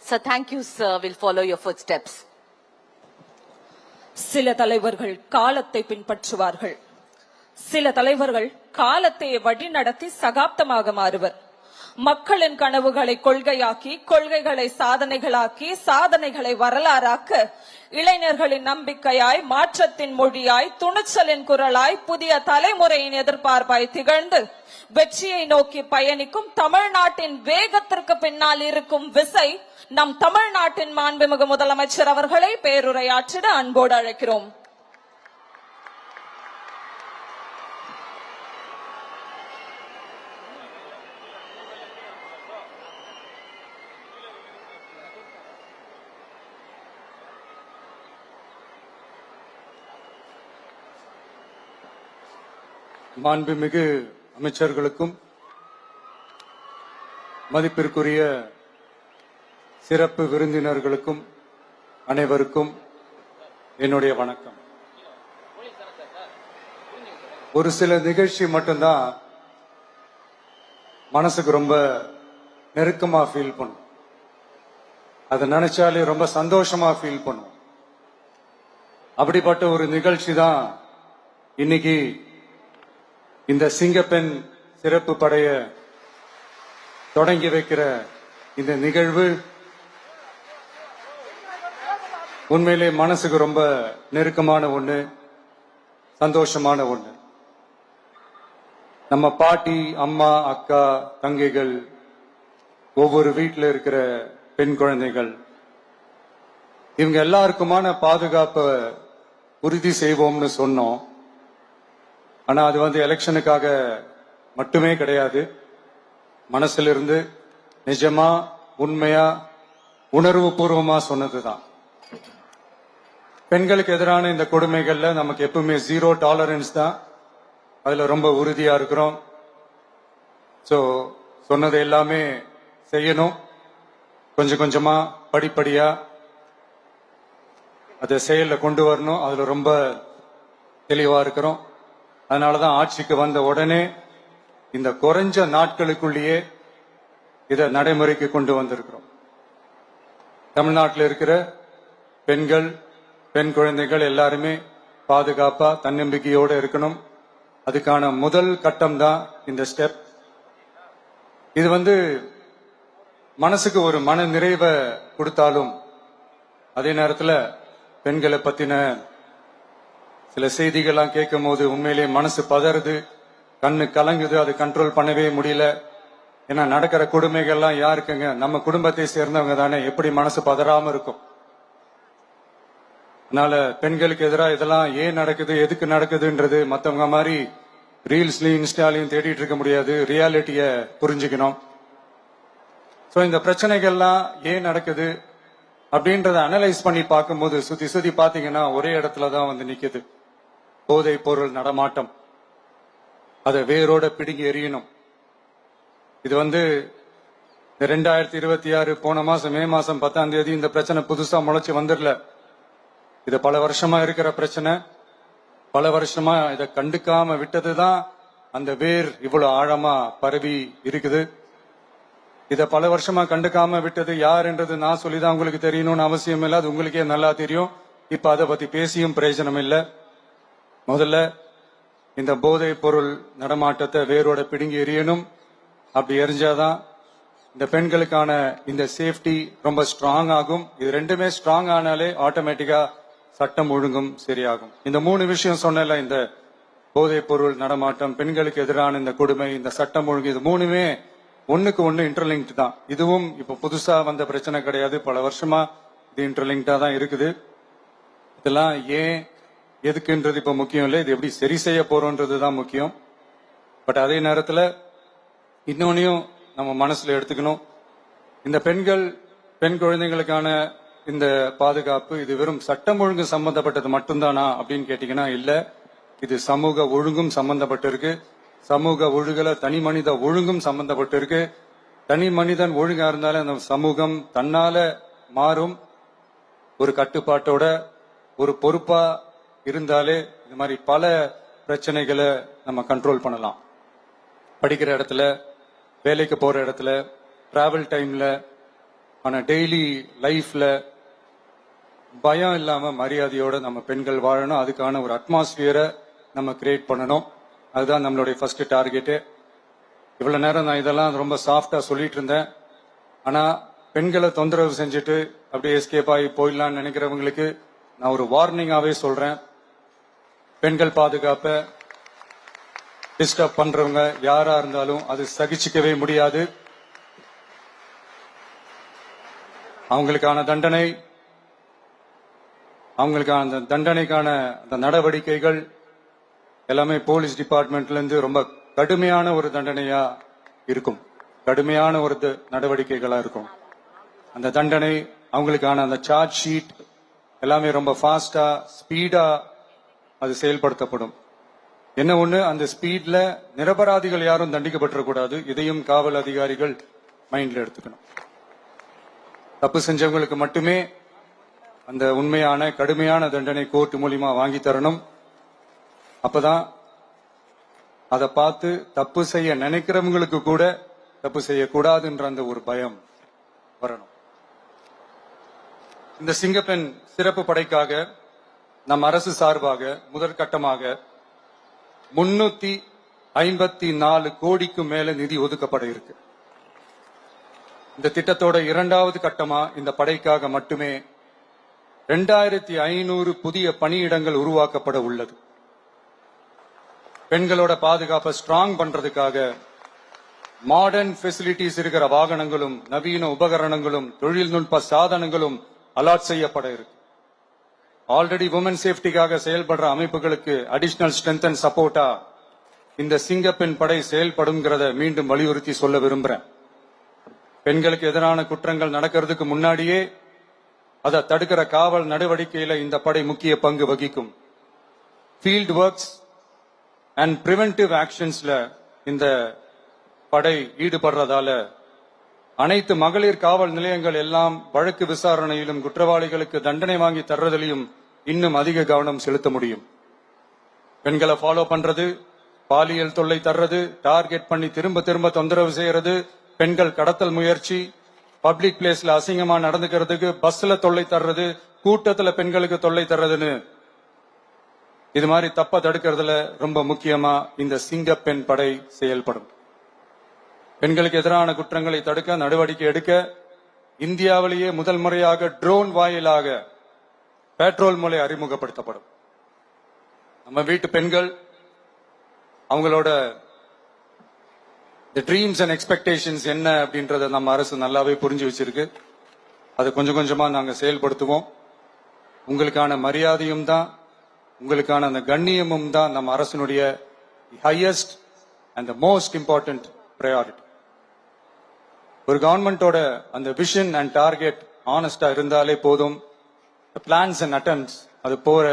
[SPEAKER 2] Sir, thank you, sir. We'll follow your footsteps.
[SPEAKER 1] சில தலைவர்கள் காலத்தை பின்பற்றுவார்கள், சில தலைவர்கள் காலத்தை வழிநடத்தி சகாப்தமாக மாறுவர். மக்களின் கனவுகளை கொள்கையாக்கி, கொள்கைகளை சாதனைகளாக்கி, சாதனைகளை வரலாறாக்க, இளைஞர்களின் நம்பிக்கையாய், மாற்றத்தின் மொழியாய், துணிச்சலின் குரலாய், புதிய தலைமுறையின் எதிர்பார்ப்பாய் திகழ்ந்து வெற்றியை நோக்கி பயணிக்கும் தமிழ்நாட்டின் வேகத்திற்கு பின்னால் இருக்கும் விசை நம் தமிழ்நாட்டின் மாண்புமிகு முதலமைச்சர் அவர்களை பேருரையாற்றிட அன்போடு அழைக்கிறோம்.
[SPEAKER 7] மாண்புமிகு அமைச்சர்களுக்கும் மதிப்பிற்குரிய சிறப்பு விருந்தினர்களுக்கும் அனைவருக்கும் என்னுடைய வணக்கம். ஒரு சில நிகழ்ச்சி மட்டும்தான் மனசுக்கு ரொம்ப நெருக்கமா ஃபீல் பண்ணும், அதை நினைச்சாலே ரொம்ப சந்தோஷமா ஃபீல் பண்ணும். அப்படிப்பட்ட ஒரு நிகழ்ச்சி தான் இன்னைக்கு இந்த சிங்கப்பெண் சிறப்பு படைய தொடங்கி வைக்கிற இந்த நிகழ்வு. உண்மையிலே மனசுக்கு ரொம்ப நெருக்கமான ஒண்ணு, சந்தோஷமான ஒண்ணு. நம்ம பாட்டி, அம்மா, அக்கா, தங்கைகள், ஒவ்வொரு வீட்டில் இருக்கிற பெண் குழந்தைகள், இவங்க எல்லாருக்குமான பாதுகாப்பை உறுதி செய்வோம்னு சொன்னோம். ஆனா அது எலெக்ஷனுக்காக மட்டுமே கிடையாது, மனசிலிருந்து நிஜமா உண்மையா உணர்வு பூர்வமா சொன்னதுதான். பெண்களுக்கு எதிரான இந்த கொடுமைகள்ல நமக்கு எப்பவுமே 0 டாலரன்ஸ் தான், அதுல ரொம்ப உறுதியா இருக்கிறோம். சோ சொன்னது எல்லாமே செய்யணும், கொஞ்சம் கொஞ்சமா படிப்படியா அதை செயல்ல கொண்டு வரணும், அதுல ரொம்ப தெளிவா இருக்கிறோம். அதனாலதான் ஆட்சிக்கு வந்த உடனே இந்த குறைஞ்ச நாட்களுக்குள்ளேயே இதை நடைமுறைக்கு கொண்டு வந்திருக்கிறோம். தமிழ்நாட்டில் இருக்கிற பெண்கள், பெண் குழந்தைகள் எல்லாருமே பாதுகாப்பா தன்னம்பிக்கையோடு இருக்கணும். அதுக்கான முதல் கட்டம் தான் இந்த ஸ்டெப். இது மனசுக்கு ஒரு மன நிறைவை கொடுத்தாலும் அதே நேரத்தில் பெண்களை பத்தின சில செய்திகள்லாம் கேட்கும் போது உண்மையிலேயே மனசு பதறுது, கண்ணு கலங்குது, அது கண்ட்ரோல் பண்ணவே முடியல. ஏன்னா நடக்கிற கொடுமைகள்லாம் யாருக்குங்க, நம்ம குடும்பத்தை சேர்ந்தவங்க தானே, எப்படி மனசு பதறாம இருக்கும்? அதனால பெண்களுக்கு எதிராக இதெல்லாம் ஏன் நடக்குது, எதுக்கு நடக்குதுன்றது மத்தவங்க மாதிரி ரீல்ஸ்லயும் இன்ஸ்டாலையும் தேடிட்டு இருக்க முடியாது, ரியாலிட்டிய புரிஞ்சுக்கணும். சோ இந்த பிரச்சனைகள்லாம் ஏன் நடக்குது அப்படின்றத அனலைஸ் பண்ணி பார்க்கும்போது சுத்தி சுத்தி பாத்தீங்கன்னா ஒரே இடத்துலதான் நிக்குது. போதை பொருள் நடமாட்டம், அதை வேரோட பிடுங்கி எறியணும். இது 2026 போன மாசம் மே மாசம் 10ஆம் தேதி இந்த பிரச்சனை புதுசா முளைச்சு வந்துடல. இது பல வருஷமா இருக்கிற பிரச்சனை. பல வருஷமா இதை கண்டுக்காம விட்டதுதான் அந்த வேர் இவ்வளவு ஆழமா பரவி இருக்குது. இத பல வருஷமா கண்டுக்காம விட்டது யாருன்றது நான் சொல்லிதான் உங்களுக்கு தெரியணும்னு அவசியம் இல்லை, அது உங்களுக்கே நல்லா தெரியும். இப்ப அதை பத்தி பேசியும் பிரயோஜனம் இல்லை. முதல்ல இந்த போதை பொருள் நடமாட்டத்தை வேரோட பிடுங்கி எறியணும். அப்படி எரிஞ்சாதான் இந்த பெண்களுக்கான இந்த சேஃப்டி ரொம்ப ஸ்ட்ராங் ஆகும். இது ரெண்டுமே ஸ்ட்ராங் ஆனாலே ஆட்டோமேட்டிக்கா சட்டம் ஒழுங்கும் சரியாகும். இந்த 3 விஷயம் சொன்னல, இந்த போதை பொருள் நடமாட்டம், பெண்களுக்கு எதிரான இந்த கொடுமை, இந்த சட்டம் ஒழுங்கு, இது 3மே ஒண்ணுக்கு ஒண்ணு இன்டர்லிங்க்ட் தான். இதுவும் இப்ப புதுசா வந்த பிரச்சனை கிடையாது, பல வருஷமா இது இன்டர்லிங்க்டா தான் இருக்குது. இதெல்லாம் ஏன் எதுக்குன்றது இப்ப முக்கியம் இல்லை, இது எப்படி சரி செய்ய போறோம்ன்றதுதான் முக்கியம். பட் அதே நேரத்துல இன்னொன்னையும் நம்ம மனசுல எடுத்துக்கணும். இந்த பெண் குழந்தைகளுக்கான இந்த பாதுகாப்பு இது வெறும் சட்டம் ஒழுங்கு சம்பந்தப்பட்டது மட்டும்தானா அப்படின்னு கேட்டீங்கன்னா இல்ல, இது சமூக ஒழுங்கும் சம்பந்தப்பட்டிருக்கு. சமூக ஒழுங்குல தனி மனித ஒழுங்கும் சம்பந்தப்பட்டிருக்கு. தனி மனிதன் ஒழுங்கா இருந்தாலே அந்த சமூகம் தன்னால மாறும். ஒரு கட்டுப்பாட்டோட ஒரு பொறுப்பா இருந்தாலே இந்த மாதிரி பல பிரச்சனைகளை நம்ம கண்ட்ரோல் பண்ணலாம். படிக்கிற இடத்துல, வேலைக்கு போற இடத்துல, டிராவல் டைம்ல, ஆனா டெய்லி லைஃப்ல பயம் இல்லாம மரியாதையோட நம்ம பெண்கள் வாழணும். அதுக்கான ஒரு அட்மாஸ்பியரை நம்ம கிரியேட் பண்ணணும். அதுதான் நம்மளுடைய ஃபர்ஸ்ட் டார்கெட்டு. இவ்வளவு நேரம் நான் இதெல்லாம் ரொம்ப சாஃப்டா சொல்லிட்டு இருந்தேன். ஆனா பெண்களை தொந்தரவு செஞ்சுட்டு அப்படியே எஸ்கேப் ஆகி போயிடலாம்னு நினைக்கிறவங்களுக்கு நான் ஒரு வார்னிங்காவே சொல்றேன். பெண்கள் பாதுகாப்பை டிஸ்டர்ப் பண்றவங்க யாரா இருந்தாலும் அது சகிச்சுக்கவே முடியாது. அவங்களுக்கான தண்டனைக்கான அந்த நடவடிக்கைகள் எல்லாமே போலீஸ் டிபார்ட்மெண்ட்ல இருந்து ரொம்ப கடுமையான ஒரு தண்டனையா இருக்கும். கடுமையான ஒரு நடவடிக்கைகளா இருக்கும். அந்த தண்டனை, அவங்களுக்கான அந்த சார்ஜ் ஷீட் எல்லாமே ரொம்ப ஃபாஸ்டா ஸ்பீடா அது செயல்படுத்தப்படும். என்ன ஒண்ணு, அந்த ஸ்பீட்ல நிரபராதிகள் யாரும் தண்டிக்கப்பட்டிருக்கூடாது. இதையும் காவல் அதிகாரிகள் மைண்ட்ல எடுத்துக்கணும். தப்பு செஞ்சவங்களுக்கு மட்டுமே அந்த உண்மையான கடுமையான தண்டனை கோர்ட் மூலியமா வாங்கி தரணும். அப்பதான் அதை பார்த்து தப்பு செய்ய நினைக்கிறவங்களுக்கு கூட தப்பு செய்யக்கூடாதுன்ற அந்த ஒரு பயம் வரணும். இந்த சிங்கப்பெண் சிறப்பு படைக்காக நம் அரசு சார்பாக முதற்கட்டமாக 354 கோடிக்கு மேல நிதி ஒதுக்கப்பட இருக்கு. இந்த திட்டத்தோட இரண்டாவது கட்டமா இந்த படைக்காக மட்டுமே 2500 புதிய பணியிடங்கள் உருவாக்கப்பட உள்ளது. பெண்களோட பாதுகாப்பை ஸ்ட்ராங் பண்றதுக்காக மாடர்ன் ஃபெசிலிட்டிஸ் இருக்கிற வாகனங்களும் நவீன உபகரணங்களும் தொழில்நுட்ப சாதனங்களும் அலாட் செய்யப்பட இருக்கு. ஆல்ரெடி உமன் சேஃப்டிக்காக செயல்படுற அமைப்புகளுக்கு அடிஷனல் ஸ்ட்ரென்த் அண்ட் சப்போர்ட்டா இந்த சிங்கப்பெண் படை செயல்படுங்கிறத மீண்டும் வலியுறுத்தி சொல்ல விரும்புறேன். பெண்களுக்கு எதிரான குற்றங்கள் நடக்கிறதுக்கு முன்னாடியே அதை தடுக்கிற காவல் நடவடிக்கையில இந்த படை முக்கிய பங்கு வகிக்கும். ஃபீல்ட் ஒர்க்ஸ் அண்ட் பிரிவென்டிவ் ஆக்ஷன்ஸ்ல இந்த படை ஈடுபடுறதால அனைத்து மகளிர் காவல் நிலையங்கள் எல்லாம் வழக்கு விசாரணையிலும் குற்றவாளிகளுக்கு தண்டனை வாங்கி தர்றதிலையும் இன்னும் அதிக கவனம் செலுத்த முடியும். பெண்களை ஃபாலோ பண்றது, பாலியல் தொல்லை தர்றது, டார்கெட் பண்ணி திரும்ப திரும்ப தொந்தரவு செய்யறது, பெண்கள் கடத்தல் முயற்சி, பப்ளிக் பிளேஸ்ல அசிங்கமா நடந்துக்கிறதுக்கு பஸ்ல தொல்லை தர்றது, கூட்டத்துல பெண்களுக்கு தொல்லை தர்றதுன்னு இது மாதிரி தப்ப தடுக்கிறதுல ரொம்ப முக்கியமா இந்த சிங்கப்பெண் படை செயல்படும். பெண்களுக்கு எதிரான குற்றங்களை தடுக்க நடவடிக்கை எடுக்க இந்தியாவிலேயே முதல் முறையாக ட்ரோன் வாயிலாக பெட்ரோல் மூலை அறிமுகப்படுத்தப்படும். நம்ம வீட்டு பெண்கள் அவங்களோட ட்ரீம்ஸ் அண்ட் எக்ஸ்பெக்டேஷன்ஸ் என்ன அப்படின்றத நம்ம அரசு நல்லாவே புரிஞ்சு வச்சிருக்கு. அதை கொஞ்சம் கொஞ்சமா நாங்க செயல்படுத்துவோம். உங்களுக்கான மரியாதையும் தான், உங்களுக்கான அந்த கண்ணியமும் தான் நம்ம அரசினுடைய highest and most important priority. ஒரு கவர்மெண்டோட அந்த விஷன் அண்ட் டார்கெட் ஆனஸ்டா இருந்தாலே போதும். பிளான்ஸ் அண்ட் அட்டெம்ப்ட்ஸ் அது போற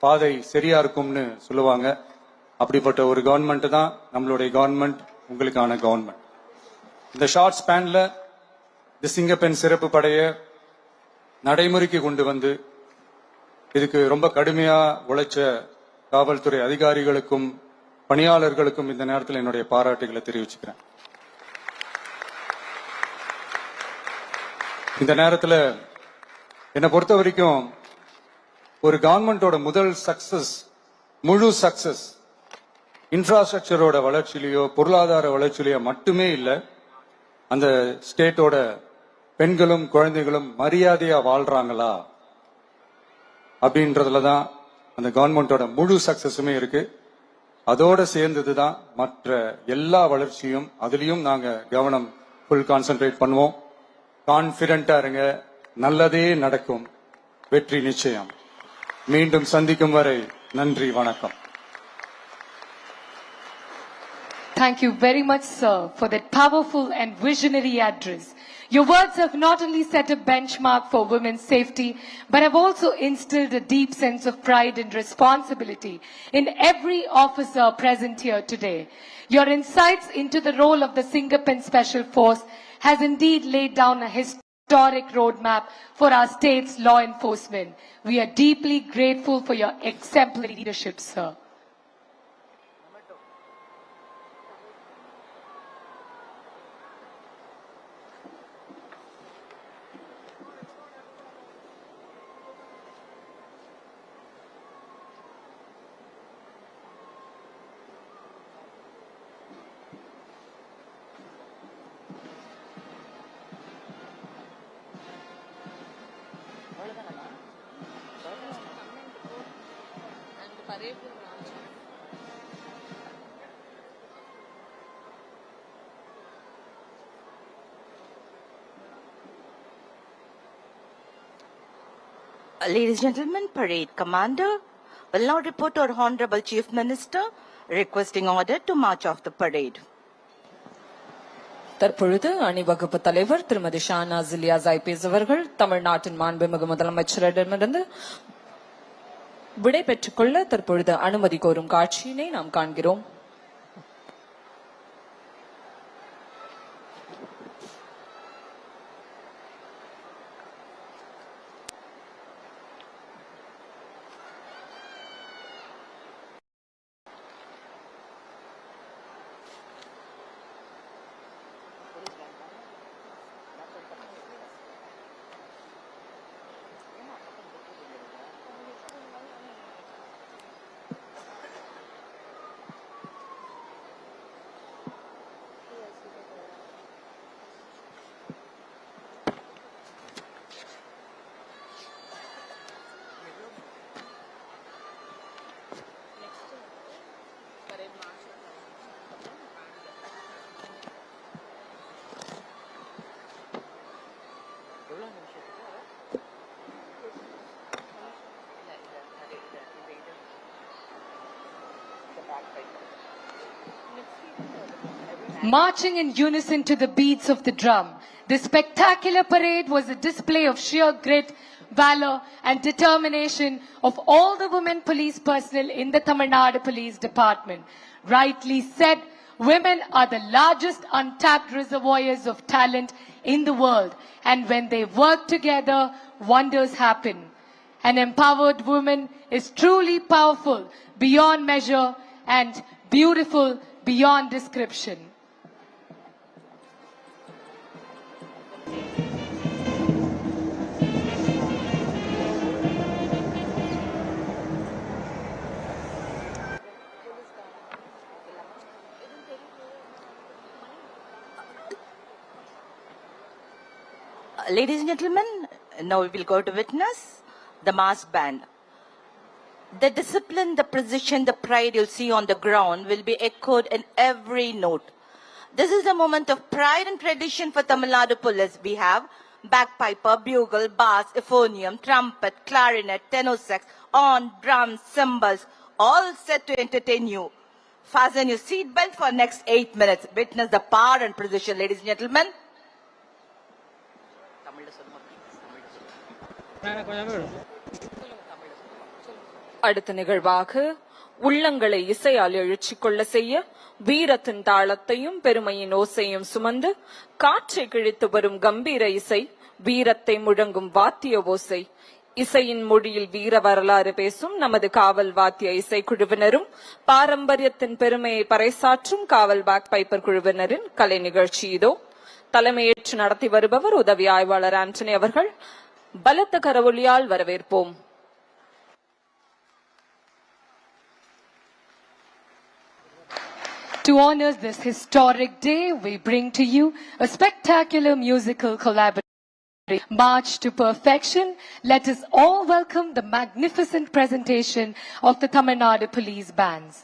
[SPEAKER 7] பாதை சரியா இருக்கும்னு சொல்லுவாங்க. அப்படிப்பட்ட ஒரு கவர்மெண்ட் தான் நம்மளுடைய கவர்மெண்ட், உங்களுக்கான கவர்மெண்ட். இந்த ஷார்ட் ஸ்பேன்ல இந்த சிங்கப்பெண் சிறப்பு படைய நடைமுறைக்கு கொண்டு வந்து இதுக்கு ரொம்ப கடுமையா உழைச்ச காவல்துறை அதிகாரிகளுக்கும் பணியாளர்களுக்கும் இந்த நேரத்தில் என்னுடைய பாராட்டுகளை தெரிவிச்சுக்கிறேன். இந்த நேரத்தில் என்னை பொறுத்த வரைக்கும் ஒரு கவர்மெண்டோட முதல் சக்சஸ், முழு சக்சஸ் இன்ஃப்ராஸ்ட்ரக்சரோட வளர்ச்சியிலையோ பொருளாதார வளர்ச்சியிலையோ மட்டுமே இல்லை, அந்த ஸ்டேட்டோட பெண்களும் குழந்தைகளும் மரியாதையா வாழ்றாங்களா அப்படின்றதுல தான் அந்த கவர்மெண்டோட முழு சக்சஸுமே இருக்கு. அதோட சேர்ந்ததுதான் மற்ற எல்லா வளர்ச்சியும். அதுலயும் நாங்க கவனம் ஃபுல் கான்சென்ட்ரேட் பண்ணுவோம். கான்பிடென்டா இருங்க, நல்லதே நடக்கும், வெற்றி நிச்சயம். மீண்டும் சந்திக்கும் வரை நன்றி, வணக்கம்.
[SPEAKER 3] Thank you very much, sir, for that powerful and visionary address. Your words have not only set a benchmark for women's safety, but have also instilled a deep sense of pride and responsibility in every officer present here today. Your insights into the role of the Singapen Special Force has indeed laid down a historic roadmap for our state's law enforcement. We are deeply grateful for your exemplary leadership, sir.
[SPEAKER 2] Ladies and gentlemen, parade commander will now report to our Honorable Chief Minister requesting order to march off the parade.
[SPEAKER 1] தற்பொழுது அணிவகுப்பு தலைவர் திருமதி Shahnaz Ilyas IPS அவர்கள் தமிழ்நாட்டின் மாண்புமிகு முதலமைச்சரிடமிருந்து விடை பெற்றுக் கொள்ள தற்பொழுது அனுமதி கோரும் காட்சியினை நாம் காண்கிறோம்.
[SPEAKER 3] Marching in unison to the beats of the drum, this spectacular parade was a display of sheer grit, valor and determination of all the women police personnel in the Tamil Nadu Police Department. Rightly said, women are the largest untapped reservoirs of talent in the world, and when they work together, wonders happen. An empowered woman is truly powerful beyond measure and beautiful beyond description.
[SPEAKER 2] Ladies and gentlemen, now we will go to witness the mass band. The discipline, the precision, the pride you'll see on the ground will be echoed in every note. This is a moment of pride and tradition for Tamil Nadu Police. We have bagpiper, bugle, bass, euphonium, trumpet, clarinet, tenor sax, horn, drums, cymbals, all set to entertain you. Fasten your seatbelt for next 8 minutes. Witness the power and precision, ladies and gentlemen.
[SPEAKER 1] அடுத்த நிகழ்வாக உள்ளங்களை இசையால் எழுச்சிக் கொள்ள செய்ய வீரத்தின் தாளத்தையும் பெருமையின் ஓசையும் சுமந்து காற்றை கிழித்து வரும் கம்பீர இசை, வீரத்தை முழங்கும் வாத்திய ஓசை, இசையின் மொழியில் வீர வரலாறு பேசும் நமது காவல் வாத்திய இசைக்குழுவினரும் பாரம்பரியத்தின் பெருமையை பறைசாற்றும் காவல் பேக் பைப்பர் குழுவினரின் கலை நிகழ்ச்சி இதோ. தலைமையேற்று நடத்தி வருபவர் உதவி ஆய்வாளர் ஆண்டனி அவர்கள். பலத்த கரவொலியால் வரவேற்போம்.
[SPEAKER 3] To honor this historic day, we bring to you a spectacular musical collaboration. March to perfection, let us all welcome the magnificent presentation of the Tamil Nadu Police Bands.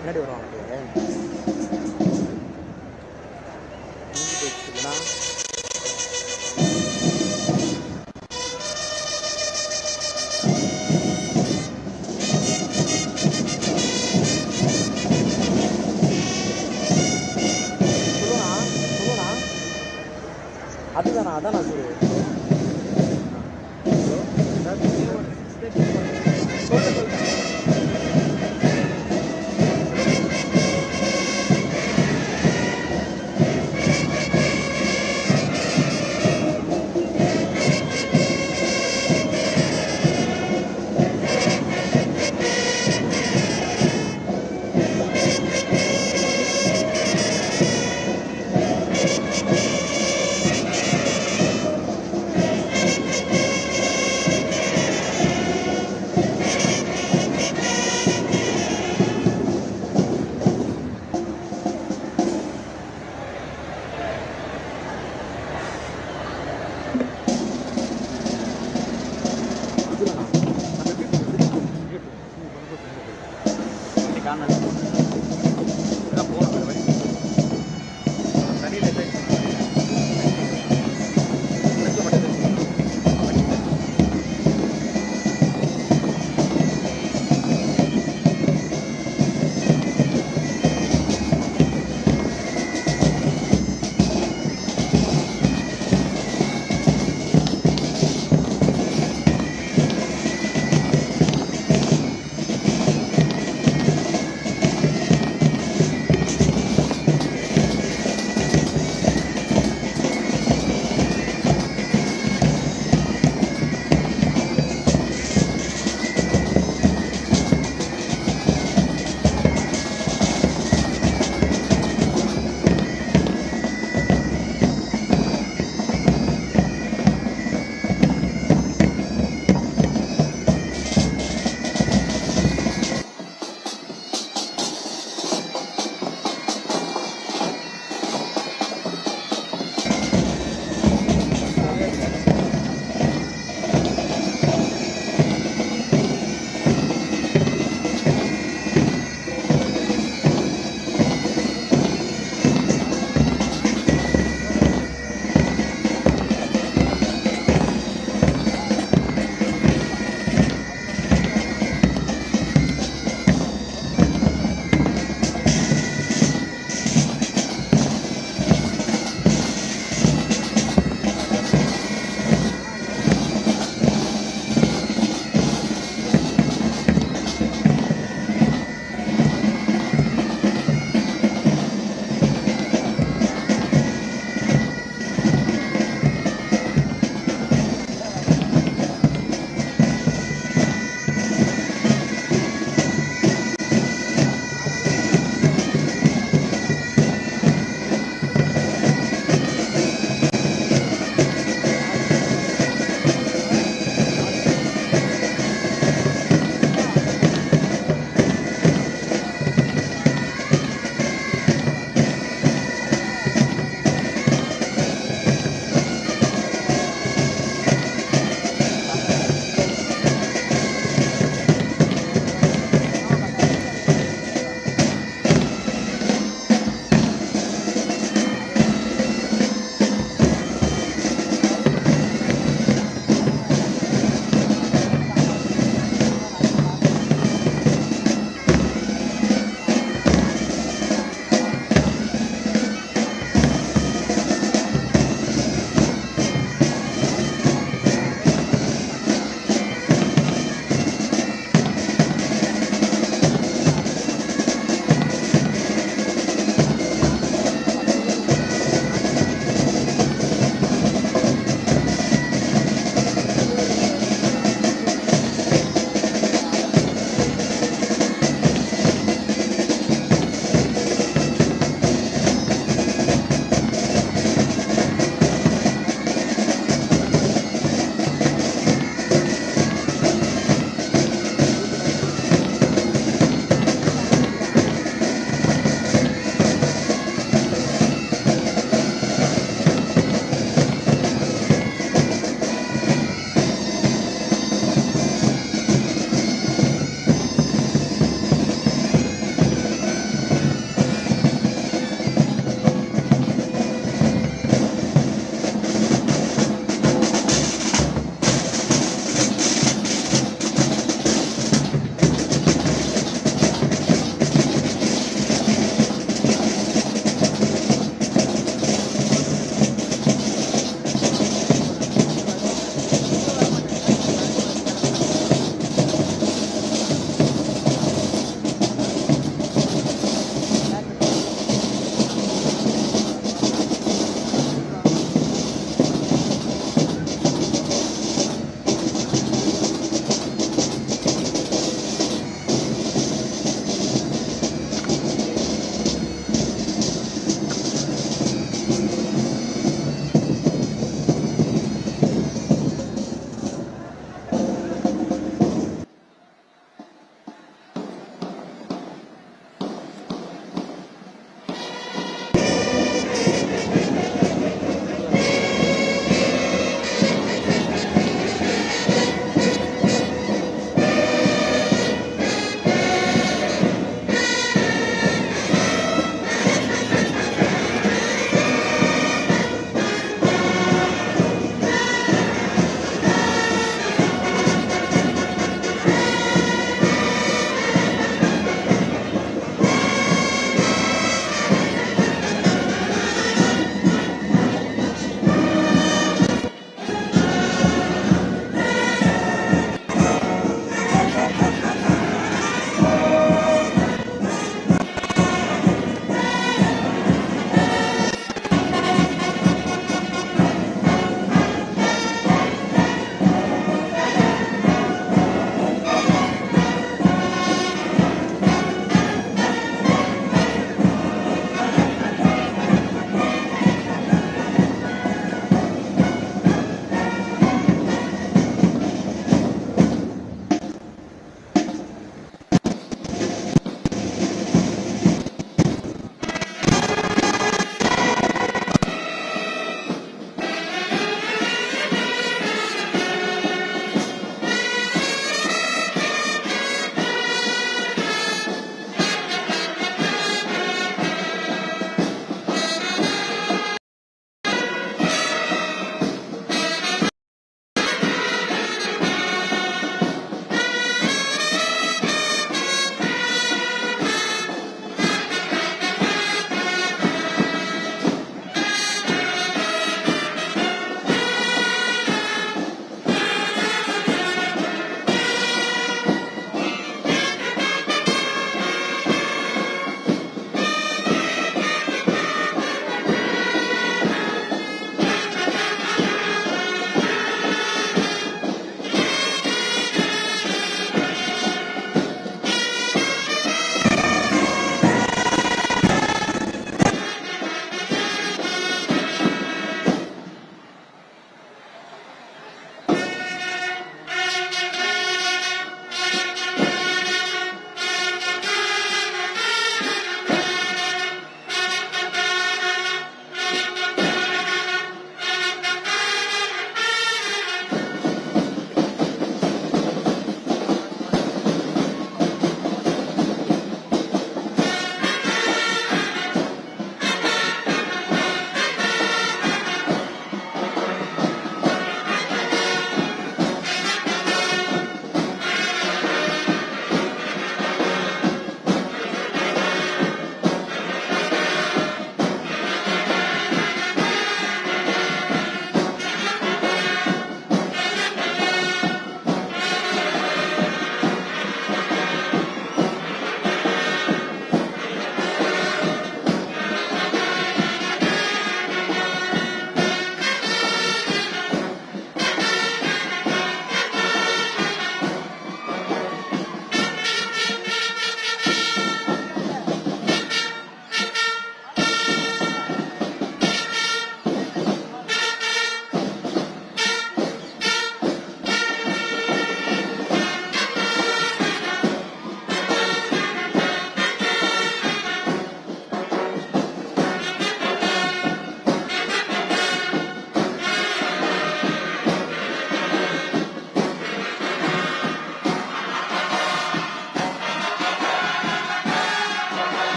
[SPEAKER 10] முன்னாடி வரும் அதுதானா அதான் நான்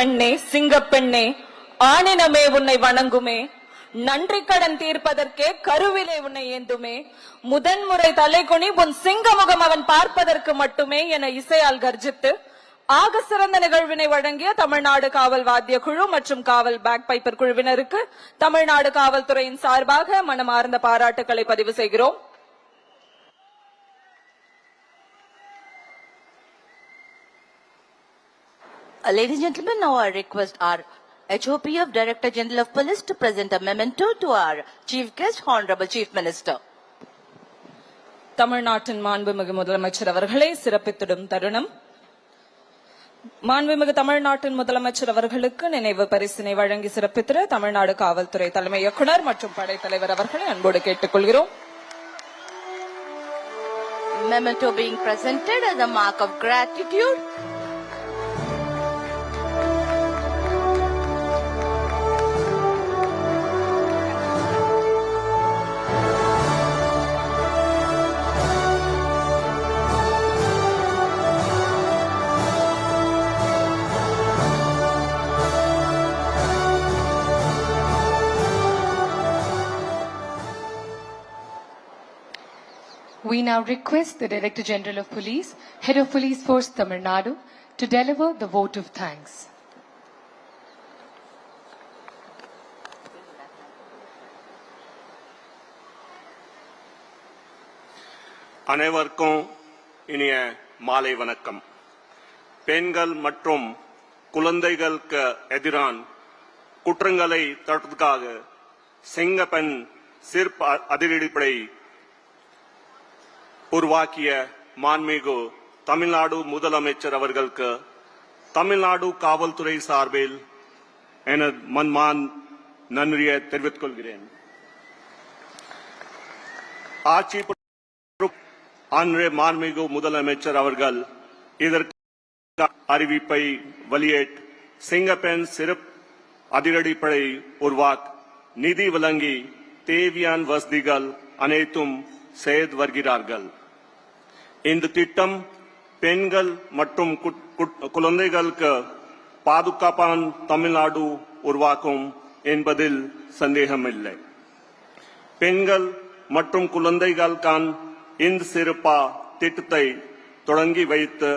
[SPEAKER 1] பெண்ணே சிங்கப்பெண்ணே ஆணினமே உன்னை வணங்குமே, நன்றி கடன் தீர்ப்பதற்கே கருவிலே உன்னை ஏந்துமே, முதன்முறை தலைகுனி உன் சிங்கமுகம் அவன் பார்ப்பதற்கு மட்டுமே என இசையால் கர்ஜித்து ஆக சிறந்த நிகழ்வினை வழங்கிய தமிழ்நாடு காவல் வாத்திய குழு மற்றும் காவல் பேக் பைப்பர் குழுவினருக்கு தமிழ்நாடு காவல்துறையின் சார்பாக மனமார்ந்த பாராட்டுக்களை பதிவு செய்கிறோம்.
[SPEAKER 2] Ladies and gentlemen, now I request our HOPF Director General of Police to present a memento to our Chief Guest, Honorable Chief Minister.
[SPEAKER 1] தமிழ்நாட்டின் மாண்புமிகு முதலமைச்சர் அவர்களை சிறப்பித்திடும் தருணம். மாண்புமிகு தமிழ்நாட்டின் முதலமைச்சர் அவர்களுக்கு நினைவு பரிசினை வழங்கி சிறப்பித்திட தமிழ்நாடு காவல்துறை தலைமை இயக்குனர் மற்றும் படைத்தலைவர் அவர்களை அன்போடு கேட்டுக்கொள்கிறோம்.
[SPEAKER 2] Memento being presented as a mark of gratitude.
[SPEAKER 3] We now request the Director General of Police, Head of Police Force Tamil Nadu, to deliver the vote of thanks.
[SPEAKER 11] அனைவருக்கும் இனிய மாலை வணக்கம். பெண்கள் மற்றும் குழந்தைகளுக்கு எதிரான குற்றங்களை தடுப்பதற்காக சிங்கப்பெண் சிறப்பு அதிரடிப்படை உருவாக்கிய மாண்புமிகு தமிழ்நாடு முதலமைச்சர் அவர்களுக்கு தமிழ்நாடு காவல்துறை சார்பில் எனது மன்மான் நன்றியை தெரிவித்துக் கொள்கிறேன். ஆட்சி அன்றே மாண்புமிகு முதலமைச்சர் அவர்கள் இதற்கு அறிவிப்பை வெளியிட்டு சிங்கப்பெண் சிறப்பு அதிரடிப்படை உருவாக்க நிதி வழங்கி தேவையான வசதிகள் அனைத்தும் செய்து வருகிறார்கள். இந்த திட்டம் பெண்கள் மற்றும் குழந்தைகளுக்கு பாதுகாப்பான தமிழ்நாடு உருவாக்கும் என்பதில் சந்தேகமில்லை. பெண்கள் மற்றும் குழந்தைகளுக்கான இந்த சிறப்பு திட்டத்தை தொடங்கி வைத்து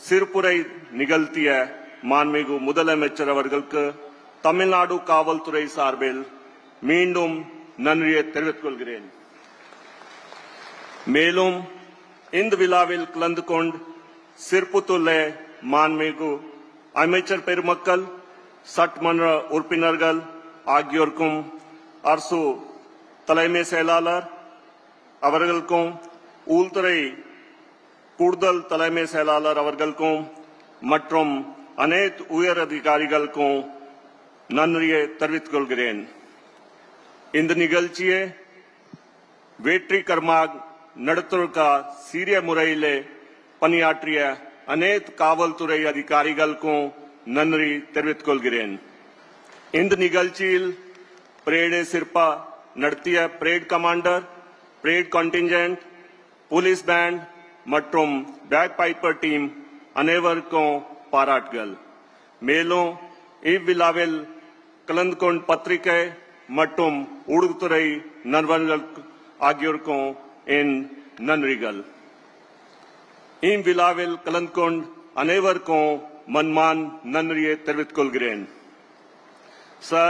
[SPEAKER 11] சிறப்புரை நிகழ்த்திய மாண்புமிகு முதலமைச்சர் அவர்களுக்கு தமிழ்நாடு காவல்துறை சார்பில் மீண்டும் நன்றியை தெரிவித்துக் கொள்கிறேன். மேலும் இந்த விழாவில் கலந்து கொண்டு சிறப்புத்துள்ள மாண்புமிகு அமைச்சர் பெருமக்கள், சட்டமன்ற உறுப்பினர்கள் ஆகியோருக்கும், அரசு தலைமை செயலாளர் அவர்களுக்கும், உள்துறை கூடுதல் தலைமை செயலாளர் அவர்களுக்கும் மற்றும் அனைத்து உயர் அதிகாரிகளுக்கும் நன்றியை தெரிவித்துக் கொள்கிறேன். இந்த நிகழ்ச்சியை வெற்றிகரமாக நடத்துவதற்காக சீரிய முறையிலே பணியாற்றிய அனைத்து காவல்துறை அதிகாரிகளுக்கும் நன்றி தெரிவித்துக் கொள்கிறேன். இந்த நிகழ்ச்சியில் பரேடை சிறப்பா நடத்திய parade commander, parade contingent, police band மற்றும் பேக் பைப்பர் டீம் அனைவருக்கும் பாராட்டுகள். மேலும் இவ்விழாவில் கலந்து கொண்ட பத்திரிகை மற்றும் ஊடகத்துறை நண்பர்கள் ஆகியோருக்கும் என் நன்றிகள். இவ்விழாவில் கலந்து கொண்ட அனைவருக்கும் மன்மான் நன்றியை தெரிவித்துக் கொள்கிறேன். Sir,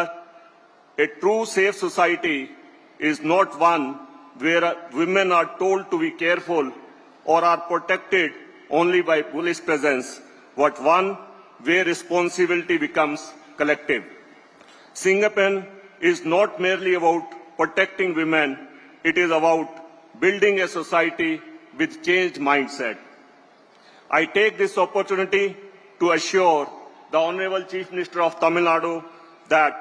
[SPEAKER 11] a true safe society is not one where women are told to be careful or are protected only by police presence, but one where responsibility becomes collective. Singapen is not merely about protecting women, it is about building a society with changed mindset. I take this opportunity to assure the Honorable Chief Minister of Tamil Nadu that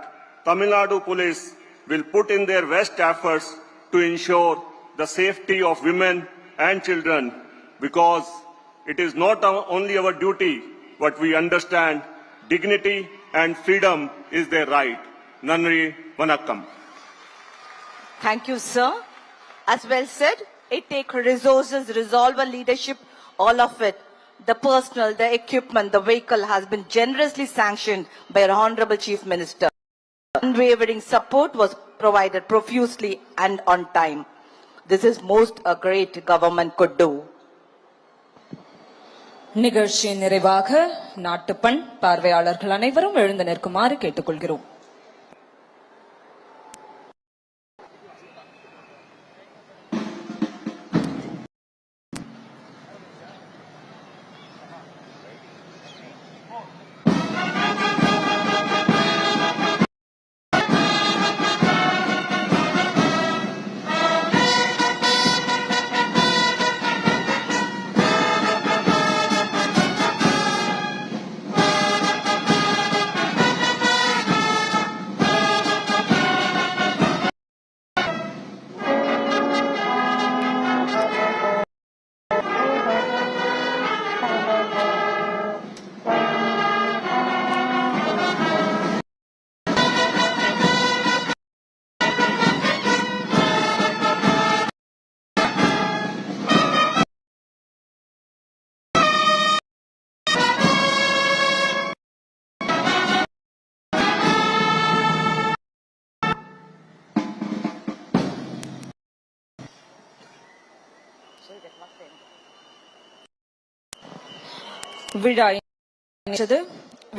[SPEAKER 11] Tamil Nadu Police will put in their best efforts to ensure the safety of women and children, because it is not only our duty, but we understand dignity and freedom is their right. Nandri Vanakkam.
[SPEAKER 2] Thank you, sir. As well said, it takes resources, resolve, and leadership, all of it. the personnel, the equipment, the vehicle has been generously sanctioned by our Honorable Chief Minister. Unwavering support was provided profusely and on time. This is most a great government could do.
[SPEAKER 1] நிகழ்ச்சியின் நிறைவாக நாட்டுப்பண் பார்வையாளர்கள் அனைவரும் எழுந்து நிற்குமாறு கேட்டுக்கொள்கிறோம்.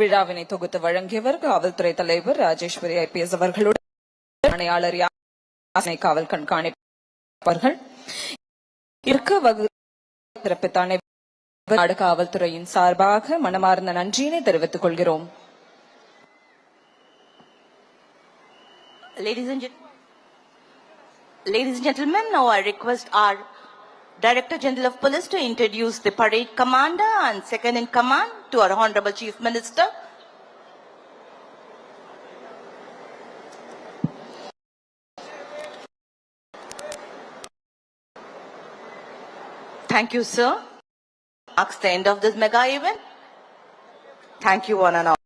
[SPEAKER 1] விழாவினை தொகுத்து வழங்கியவர் காவல்துறை தலைவர் ராஜேஸ்வரி IPS அவர்களுடன் ஆணையாளர் காவல் கண்காணிப்பாளர்கள் சிறப்பித்த காவல்துறையின் சார்பாக மனமார்ந்த நன்றியினை தெரிவித்துக் கொள்கிறோம்.
[SPEAKER 2] Ladies and gentlemen, now I request our Director General of Police to introduce the parade commander and second in command to our Honorable Chief Minister. Thank you, sir. Marks the end of this mega event. Thank you, one and all.